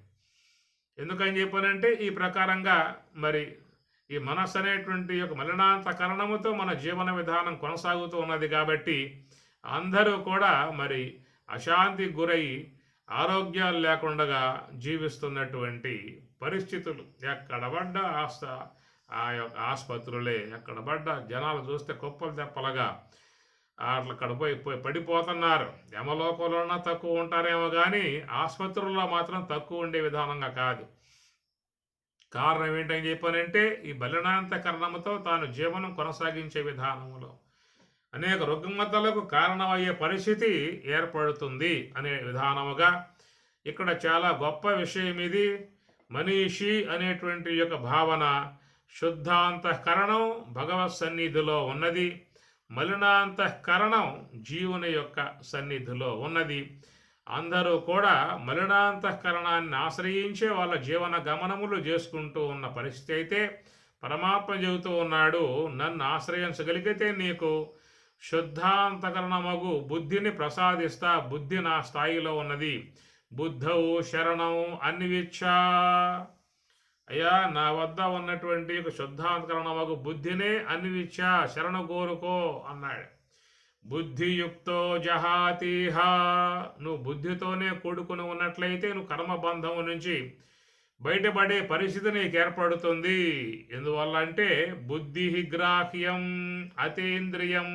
ఎందుకని చెప్పానంటే ఈ ప్రకారంగా మరి ఈ మనస్సు అనేటువంటి యొక్క మలినాంతకరణముతో మన జీవన విధానం కొనసాగుతూ ఉన్నది కాబట్టి అందరూ కూడా మరి అశాంతికి గురై ఆరోగ్యాలు లేకుండా జీవిస్తున్నటువంటి పరిస్థితులు. ఎక్కడ పడ్డ ఆ యొక్క ఆసుపత్రులే, ఎక్కడ పడ్డ జనాలు చూస్తే కుప్పలు తెప్పలుగా అక్కడ పోయి పడిపోతున్నారు. యమలోకంలోనా తక్కువ ఉంటారేమో కానీ ఆసుపత్రుల్లో మాత్రం తక్కువ ఉండే విధానంగా కాదు. కారణం ఏంటని చెప్పానంటే ఈ బలినాంతకరణముతో తాను జీవనం కొనసాగించే విధానంలో అనేక రుగ్మతలకు కారణమయ్యే పరిస్థితి ఏర్పడుతుంది అనే విధానముగా ఇక్కడ చాలా గొప్ప విషయం ఇది. మనీషి అనేటువంటి యొక్క భావన శుద్ధాంతఃకరణం భగవత్ సన్నిధిలో ఉన్నది, మలినాంతఃకరణం జీవుని యొక్క సన్నిధిలో ఉన్నది. అందరూ కూడా మలినాంతఃకరణాన్ని ఆశ్రయించే వాళ్ళ జీవన గమనములు చేసుకుంటూ ఉన్న పరిస్థితి అయితే పరమాత్మ చెబుతూ ఉన్నాడు, నన్ను ఆశ్రయించగలిగితే నీకు శుద్ధాంతకరణమగు బుద్ధిని ప్రసాదిస్తా. బుద్ధి నా స్థాయిలో ఉన్నది. బుద్ధవు శరణం అన్విచ్చా. అయ్యా నా వద్ద ఉన్నటువంటి శుద్ధాంతకరణమగు బుద్ధినే అన్విచ్చా, శరణు కోరుకో అన్నాడు. బుద్ధియుక్తో జహాతీహ. నువ్వు బుద్ధితోనే కూడుకుని ఉన్నట్లయితే నువ్వు కర్మబంధము నుంచి బయటపడే పరిస్థితి నీకు ఏర్పడుతుంది. ఎందువల్ల అంటే బుద్ధి గ్రాహ్యం అతీంద్రియం.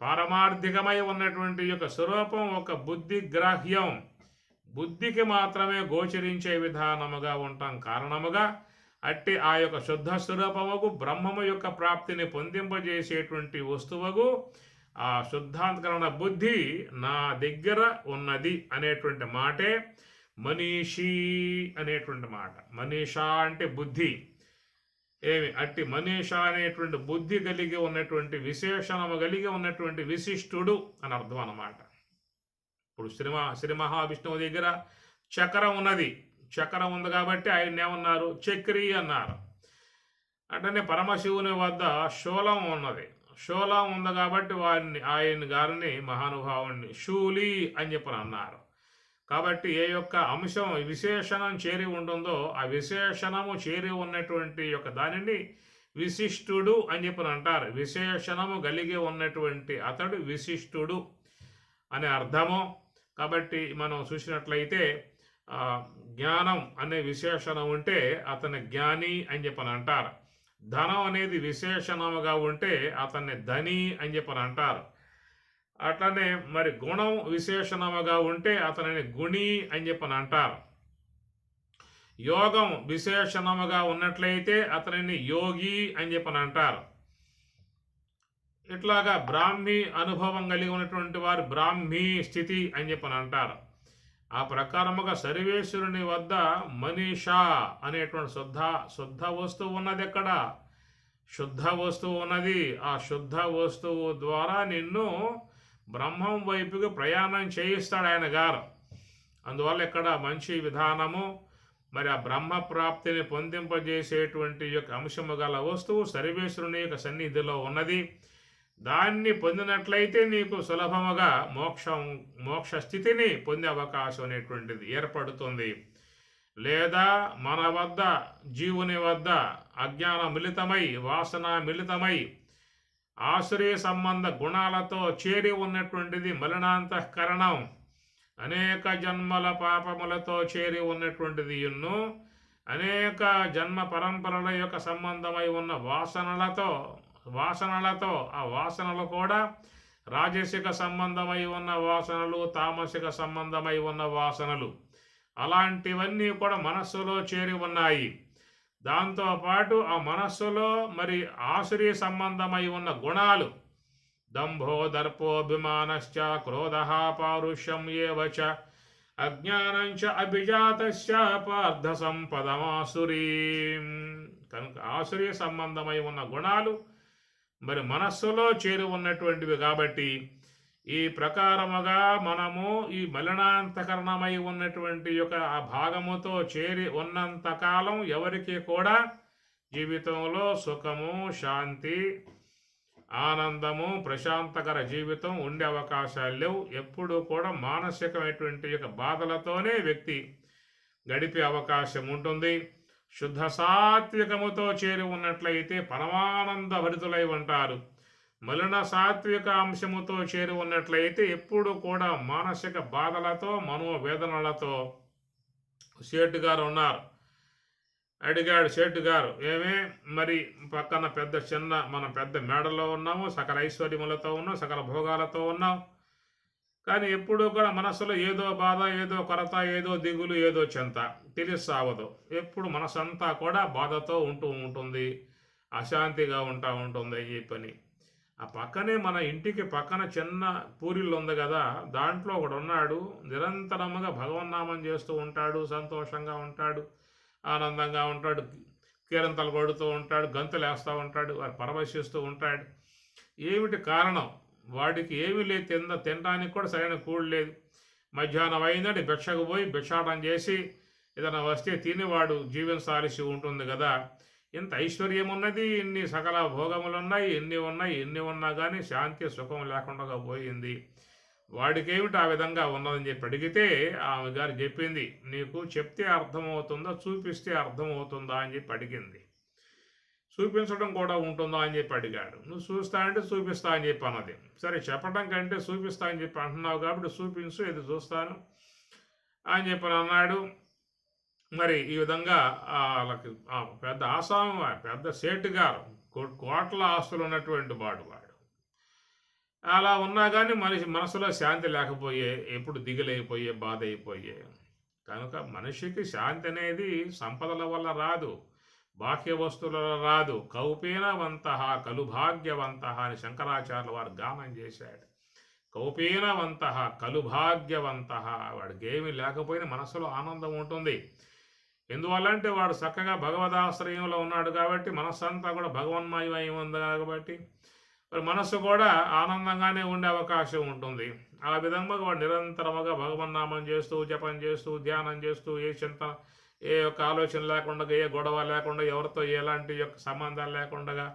పారమార్థికమై ఉన్నటువంటి యొక్క స్వరూపం ఒక బుద్ధి గ్రాహ్యం, బుద్ధికి మాత్రమే గోచరించే విధానముగా ఉంటాం కారణముగా అట్టి ఆ యొక్క శుద్ధ స్వరూపముకు బ్రహ్మము యొక్క ప్రాప్తిని పొందింపజేసేటువంటి వస్తువుకు ఆ శుద్ధాంతకరణ బుద్ధి నా దగ్గర ఉన్నది అనేటువంటి మాటే మనీషి అనేటువంటి మాట. మనీషా అంటే బుద్ధి. అట్టి మనీషా అనేటువంటి బుద్ధి కలిగి ఉన్నటువంటి విశేషణము కలిగి ఉన్నటువంటి విశిష్టుడు అని అర్థం అన్నమాట. ఇప్పుడు శ్రీ మహావిష్ణువు దగ్గర చక్రం ఉన్నది. చక్రం ఉంది కాబట్టి ఆయన ఏమన్నారు, చక్రి అన్నారు. అంటే పరమశివుని వద్ద శూలం ఉన్నది. శూలం ఉంది కాబట్టి ఆయన గారిని మహానుభావుణ్ణి శూలి అని చెప్పని అన్నారు. కాబట్టి ఏ యొక్క అంశం విశేషణం చేరి ఉంటుందో ఆ విశేషణము చేరి ఉన్నటువంటి యొక్క దానిని విశిష్టుడు అని చెప్పని అంటారు. విశేషణము కలిగి ఉన్నటువంటి అతడు విశిష్టుడు అనే అర్థము. కాబట్టి మనం చూసినట్లయితే జ్ఞానం అనే విశేషణం ఉంటే అతని జ్ఞాని అని చెప్పని అంటారు. ధనం అనేది విశేషణముగా ఉంటే అతన్ని ధని అని చెప్పని అంటారు. అట్లనే మరి గుణం విశేషణముగా ఉంటే అతనిని గుణి అని చెప్పని అంటారు. యోగం విశేషణముగా ఉన్నట్లయితే అతనిని యోగి అని చెప్పని అంటారు. ఇట్లాగా బ్రాహ్మీ అనుభవం కలిగి ఉన్నటువంటి వారు బ్రాహ్మీ స్థితి అని చెప్పని అంటారు. ఆ ప్రకారముగా సర్వేశ్వరుని వద్ద మనీషా అనేటువంటి శుద్ధ వస్తువు ఉన్నది. ఎక్కడ శుద్ధ వస్తువు ఉన్నది. ఆ శుద్ధ వస్తువు ద్వారా నిన్ను బ్రహ్మం వైపుకి ప్రయాణం చేయిస్తాడు ఆయన గారు. అందువల్ల ఇక్కడ మంచి విధానము మరి ఆ బ్రహ్మ ప్రాప్తిని పొందింపజేసేటువంటి యొక్క అంశము గల వస్తువు సర్వేశ్వరుని యొక్క సన్నిధిలో ఉన్నది. దాన్ని పొందినట్లయితే నీకు సులభముగా మోక్ష స్థితిని పొందే అవకాశం అనేటువంటిది ఏర్పడుతుంది. లేదా మన వద్ద జీవుని వద్ద అజ్ఞాన మిళితమై వాసన మిళితమై ఆశ్రయ సంబంధ గుణాలతో చేరి ఉన్నటువంటిది మలినాంతఃకరణం. అనేక జన్మల పాపములతో చేరి ఉన్నటువంటిది ఎన్నో అనేక జన్మ పరంపరల యొక్క సంబంధమై ఉన్న వాసనలతో ఆ వాసనలు కూడా రాజసిక సంబంధమై ఉన్న వాసనలు, తామసిక సంబంధమై ఉన్న వాసనలు, అలాంటివన్నీ కూడా మనస్సులో చేరి ఉన్నాయి. దాంతోపాటు ఆ మనస్సులో మరి ఆశ్రయ సంబంధమై ఉన్న గుణాలు, దంభో దర్పోభిమానశ్చ క్రోధః పారుష్యం ఏవ చ అజ్ఞానం చ అభిజాతస్య పార్థ సంపదమాసురీం. కనుక ఆసురీ సంబంధమై ఉన్న గుణాలు మరి మనస్సులో చేరి ఉన్నటువంటివి కాబట్టి ఈ ప్రకారముగా మనము ఈ మలినాంతకరణమై ఉన్నటువంటి యొక్క ఆ భాగముతో చేరి ఉన్నంతకాలం ఎవరికి కూడా జీవితంలో సుఖము, శాంతి, ఆనందము, ప్రశాంతకర జీవితం ఉండే అవకాశాలు లేవు. ఎప్పుడూ కూడా మానసికమైనటువంటి యొక్క బాధలతోనే వ్యక్తి గడిపే అవకాశం ఉంటుంది. శుద్ధ సాత్వికముతో చేరి ఉన్నట్లయితే పరమానంద భరితులై ఉంటారు. మలిన సాత్విక అంశముతో చేరి ఉన్నట్లయితే ఎప్పుడు కూడా మానసిక బాధలతో, మనోవేదనలతో. సేటు గారు ఉన్నారు, అడిగాడు సేటు గారు, ఏమే మరి పక్కన మనం పెద్ద మేడలో ఉన్నాము, సకల ఐశ్వర్యములతో ఉన్నాం, సకల భోగాలతో ఉన్నాం, కానీ ఎప్పుడూ కూడా మనసులో ఏదో బాధ, ఏదో కొరత, ఏదో దిగులు, ఏదో చింత సావదు. ఎప్పుడు మనసంతా కూడా బాధతో ఉంటుంది, అశాంతిగా ఉంటుంది ఈ పని. ఆ పక్కనే మన ఇంటికి పక్కన చిన్న పూరిల్లు ఉంది కదా, దాంట్లో ఒకడు ఉన్నాడు, నిరంతరముగా భగవన్నామం చేస్తూ ఉంటాడు, సంతోషంగా ఉంటాడు, ఆనందంగా ఉంటాడు, కీరంతలు కొడుతూ ఉంటాడు, గంతులు వేస్తూ ఉంటాడు, వారు పరవశిస్తూ ఉంటాడు. ఏమిటి కారణం? వాడికి ఏమీ లేదు, తినడానికి కూడా సరైన కూడు లేదు. మధ్యాహ్నం అయిందంటే భిక్షకు పోయి భిక్షాటం చేసి ఏదైనా వస్తే తిని వాడు జీవించాల్సి ఉంటుంది కదా. ఇంత ఐశ్వర్యం ఉన్నది, ఇన్ని సకల భోగములు ఉన్నాయి, ఎన్ని ఉన్నా కానీ శాంతి సుఖం లేకుండా పోయింది. వాడికేమిటి ఆ విధంగా ఉన్నదని చెప్పి అడిగితే ఆమె గారు చెప్పింది, నీకు చెప్తే అర్థమవుతుందా, చూపిస్తే అర్థమవుతుందా అని చెప్పి అడిగింది. చూపించడం కూడా ఉంటుందా అని చెప్పి అడిగాడు. నువ్వు చూస్తా అంటే చూపిస్తా అని చెప్పి అన్నది. సరే, చెప్పడం కంటే చూపిస్తా అని చెప్పి అంటున్నావు కాబట్టి చూపించు, ఇది చూస్తాను అని చెప్పి అన్నాడు. మరి ఈ విధంగా వాళ్ళకి పెద్ద ఆసాము, పెద్ద సేటు గారు, కోట్ల ఆస్తులు ఉన్నటువంటి వాడు. అలా ఉన్నా కానీ మనసులో శాంతి లేకపోయే, ఎప్పుడు దిగులైపోయే, బాధ అయిపోయే. కనుక మనిషికి శాంతి అనేది సంపదల వల్ల రాదు, బాహ్య వస్తువుల రాదు. కౌపీనవంత కలుభాగ్యవంత అని శంకరాచార్యులు వారు గానం చేశాడు. కౌపీనవంత కలుభాగ్యవంత, వాడికి ఏమీ లేకపోయినా మనసులో ఆనందం ఉంటుంది. ఎందువల్లంటే వాడు చక్కగా భగవదాశ్రయంలో ఉన్నాడు కాబట్టి, మనస్సంతా కూడా భగవన్మయమై ఉంది కాబట్టి మరి మనస్సు కూడా ఆనందంగానే ఉండే అవకాశం ఉంటుంది. ఆ విధంగా వాడు నిరంతరముగా భగవన్నామం చేస్తూ, జపం చేస్తూ, ధ్యానం చేస్తూ, ఏ చింత, ఏ యొక్క ఆలోచన లేకుండా, ఏ గొడవ లేకుండా, ఎవరితో ఎలాంటి యొక్క సంబంధాలు లేకుండా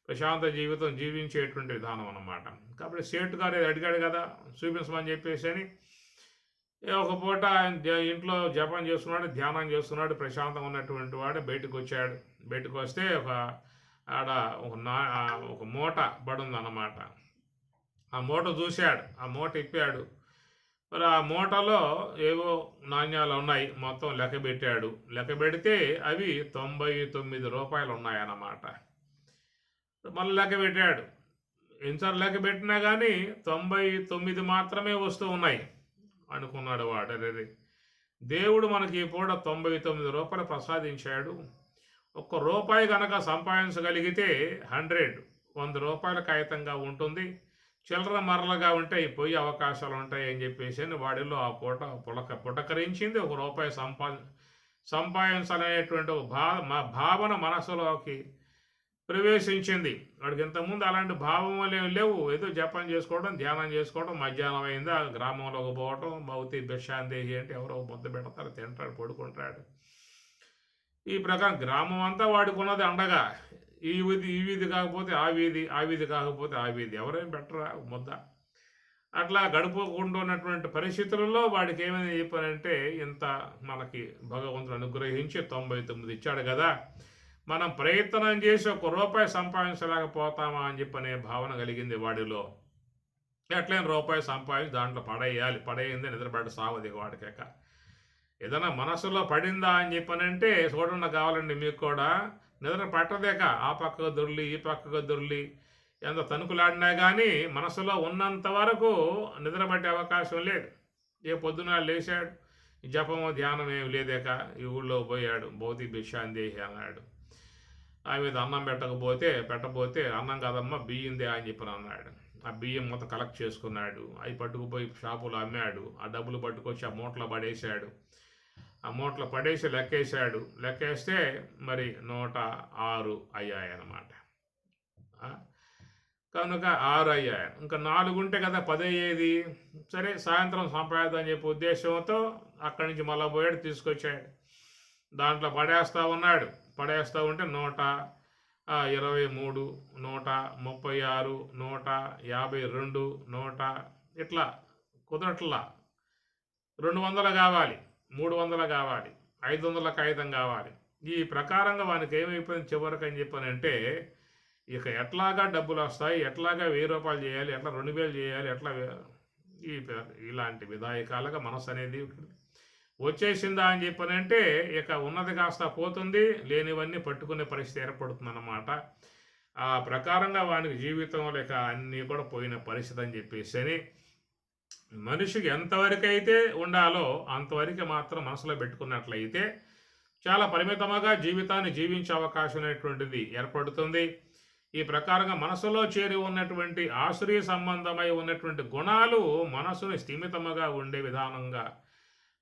ప్రశాంత జీవితం జీవించేటువంటి విధానం అన్నమాట. కాబట్టి సేటు గారు అడిగాడు కదా, చూపించమని చెప్పేసి అని ఒక పూట ఇంట్లో జపం చేస్తున్నాడు, ధ్యానం చేస్తున్నాడు, ప్రశాంతంగా ఉన్నటువంటి వాడు బయటకు వచ్చాడు. బయటకు వస్తే ఆడ ఒక మూట పడుంది అన్నమాట. ఆ మూట చూశాడు, ఆ మూట ఇప్పాడు. మరి ఆ మూటలో ఏవో నాణ్యాలు ఉన్నాయి, మొత్తం లెక్క పెట్టాడు. లెక్క పెడితే అవి 99 రూపాయలు ఉన్నాయన్నమాట. మళ్ళీ లెక్క పెట్టాడు. ఎన్నిసార్లు లెక్క పెట్టినా కానీ 99 మాత్రమే వస్తూ ఉన్నాయి అనుకున్నాడు వాడు. అదే దేవుడు మనకి పూట 99 రూపాయలు ప్రసాదించాడు. ₹1 కనుక సంపాదించగలిగితే 100 రూపాయల కాగితంగా ఉంటుంది. చిల్లర మరలగా ఉంటే పోయే అవకాశాలు ఉంటాయి అని చెప్పేసి వాడిలో ఆ పూట పుటకరించింది. ₹1 సంపాదించాలనేటువంటి ఒక భావన మనసులోకి ప్రవేశించింది. వాడికి ఇంతకుముందు అలాంటి భావములు లేవు. ఏదో జపం చేసుకోవడం, ధ్యానం చేసుకోవడం, మధ్యాహ్నం అయిందా గ్రామంలోకి పోవటం, భౌతి భిక్షాందేహి అంటే ఎవరో ముద్ద పెడతారు, తింటాడు, పడుకుంటాడు. ఈ ప్రకారం గ్రామం అంతా వాడుకున్నది అండగా. ఈ వీధి కాకపోతే ఆ వీధి కాకపోతే ఆ వీధి, ఎవరేం పెట్టరా ముద్ద. అట్లా గడుపుకుంటూ ఉన్నటువంటి పరిస్థితులలో వాడికి ఏమైనా చెప్పానంటే, ఇంత మనకి భగవంతుడు అనుగ్రహించి 99 ఇచ్చాడు కదా, మనం ప్రయత్నం చేసి ₹1 సంపాదించలేకపోతామా అని చెప్పనే భావన కలిగింది వాడిలో. ఎట్లయినా ₹1 సంపాదించి దాంట్లో పడేయింది నిద్రపడ్డ సావది వాడికేక. ఏదైనా మనసులో పడిందా అని చెప్పనంటే చూడండి, కావాలండి మీకు కూడా నిద్ర పట్టదేక ఆ పక్కకు దొర్లి ఈ పక్కకు దొర్లి ఎంత తణుకులాడినా కానీ మనసులో ఉన్నంత వరకు నిద్ర పట్టే అవకాశం లేదు. ఏ పొద్దున లేచాడు, జపము ధ్యానం ఏమి లేదేక ఈ ఊళ్ళో పోయాడు, భౌతి భిక్షాందేహి అన్నాడు. ఆ మీద అన్నం పెట్టబోతే అన్నం కాదమ్మా బియ్యిందే అని చెప్పి అన్నాడు. ఆ బియ్యం మొత్తం కలెక్ట్ చేసుకున్నాడు. అవి పట్టుకుపోయి షాపులో అమ్మాడు. ఆ డబ్బులు పట్టుకొచ్చి ఆ మూటలో పడేశాడు. ఆ మూటలో పడేసి లెక్కేశాడు. లెక్కేస్తే మరి 106 అయ్యాయన్నమాట. కనుక 6 అయ్యాయి. ఇంకా 4 ఉంటే కదా 10 అయ్యేది. సరే సాయంత్రం సంపాదిద్దాం అని చెప్పి ఉద్దేశంతో అక్కడి నుంచి మళ్ళా పోయాడు, తీసుకొచ్చాడు. దాంట్లో పడేస్తూ ఉన్నాడు. పడేస్తూ ఉంటే 123, 136, 152, 100 ఇట్లా కుదరట్లా. 200 కావాలి, 300 కావాలి, 500 కాగితం కావాలి. ఈ ప్రకారంగా వానికి ఏమైపోయింది చివరికి అని చెప్పానంటే, ఇక ఎట్లాగా డబ్బులు వస్తాయి, ఎట్లాగా 1000 రూపాయలు చేయాలి, ఎట్లా 2000 చేయాలి, ఎట్లా ఇలాంటి విధాయకాలుగా మనసు అనేది వచ్చేసిందా అని చెప్పానంటే ఇక ఉన్నది కాస్త పోతుంది, లేనివన్నీ పట్టుకునే పరిస్థితి ఏర్పడుతుంది అన్నమాట. ఆ ప్రకారంగా వానికి జీవితంలో ఇక అన్నీ కూడా పోయిన పరిస్థితి అని చెప్పేసి అని మనిషికి ఎంతవరకు అయితే ఉండాలో అంతవరకు మాత్రం మనసులో పెట్టుకున్నట్లయితే చాలా పరిమితముగా జీవితాన్ని జీవించే అవకాశం అనేటువంటిది ఏర్పడుతుంది. ఈ ప్రకారంగా మనసులో చేరి ఉన్నటువంటి ఆశ్రయ సంబంధమై ఉన్నటువంటి గుణాలు మనసుని స్థిమితముగా ఉండే విధానంగా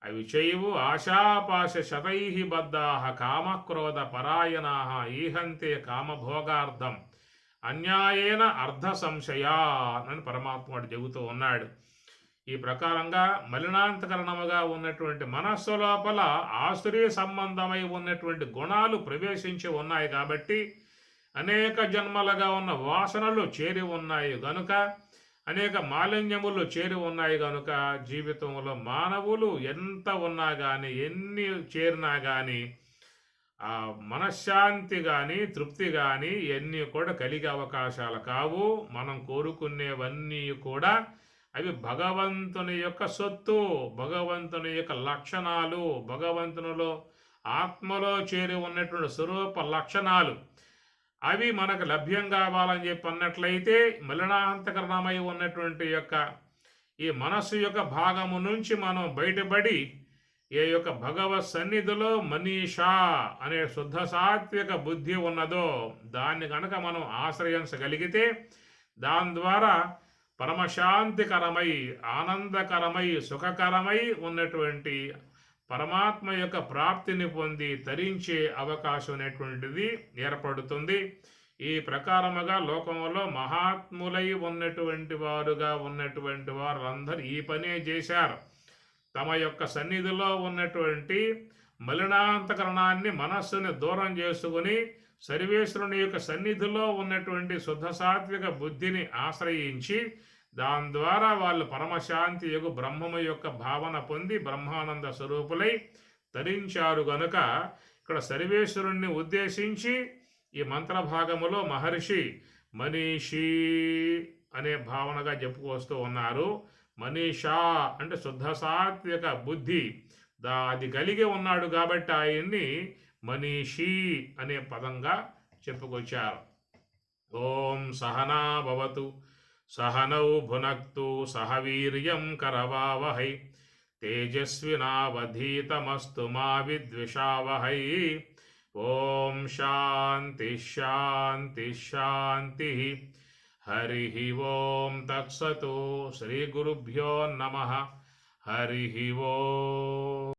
అవి చేయవు. ఆశాపాశ శతై బద్ధా కామక్రోధ పరాయణా ఈహంతే కామభోగార్థం అన్యాయేన అర్ధ సంశయా అని పరమాత్ముడు చెబుతూ ఉన్నాడు. ఈ ప్రకారంగా మలినాంతకరణముగా ఉన్నటువంటి మనస్సు లోపల ఆశ్రయ సంబంధమై ఉన్నటువంటి గుణాలు ప్రవేశించి ఉన్నాయి కాబట్టి అనేక జన్మలుగా ఉన్న వాసనలు చేరి ఉన్నాయి గనుక, అనేక మాలిన్యములు చేరి ఉన్నాయి గనుక జీవితంలో మానవులు ఎంత ఉన్నా కానీ ఎన్ని చేరినా కానీ ఆ మనశ్శాంతి కానీ తృప్తి కానీ ఎన్ని కూడా కలిగే అవకాశాలు కావు. మనం కోరుకునేవన్నీ కూడా అవి భగవంతుని యొక్క సొత్తు, భగవంతుని యొక్క లక్షణాలు, భగవంతునిలో ఆత్మలో చేరి ఉన్నటువంటి స్వరూప లక్షణాలు అవి మనకు లభ్యం కావాలని చెప్పి అన్నట్లయితే మలినాంతకరణమై ఉన్నటువంటి యొక్క ఈ మనస్సు యొక్క భాగము నుంచి మనం బయటపడి ఏ యొక్క భగవత్ సన్నిధిలో మనీషా అనే శుద్ధ సాత్విక బుద్ధి ఉన్నదో దాన్ని కనుక మనం ఆశ్రయించగలిగితే దాని ద్వారా పరమశాంతికరమై ఆనందకరమై సుఖకరమై ఉన్నటువంటి పరమాత్మ యొక్క ప్రాప్తిని పొంది తరించే అవకాశం అనేటువంటిది ఏర్పడుతుంది. ఈ ప్రకారముగా లోకంలో మహాత్ములై ఉన్నటువంటి వారుగా ఉన్నటువంటి వారందరూ ఈ పనే చేశారు. తమ యొక్క సన్నిధిలో ఉన్నటువంటి మలినాంతకరణాన్ని మనస్సుని దూరం చేసుకుని సర్వేశ్వరుని యొక్క సన్నిధిలో ఉన్నటువంటి శుద్ధ సాత్విక బుద్ధిని ఆశ్రయించి దాని ద్వారా వాళ్ళు పరమశాంతి యొక్క బ్రహ్మము యొక్క భావన పొంది బ్రహ్మానంద స్వరూపులై తరించారు గనుక ఇక్కడ సర్వేశ్వరుణ్ణి ఉద్దేశించి ఈ మంత్రభాగములో మహర్షి మనీషి అనే భావనగా చెప్పుకొస్తూ ఉన్నారు. మనీషా అంటే శుద్ధ సాత్విక బుద్ధి అది కలిగి ఉన్నాడు కాబట్టి ఆయన్ని మనీషి అనే పదంగా చెప్పుకొచ్చారు. ఓం సహనా భవతు సహనౌ భునక్తు సహ వీర్యం కరవావహై తేజస్వినావధీతమస్తు మా విద్విషావహై. ఓం శాంతి శాంతి శాంతి. హరి ఓం తత్సతు. శ్రీ గురుభ్యో నమః. హరి ఓం.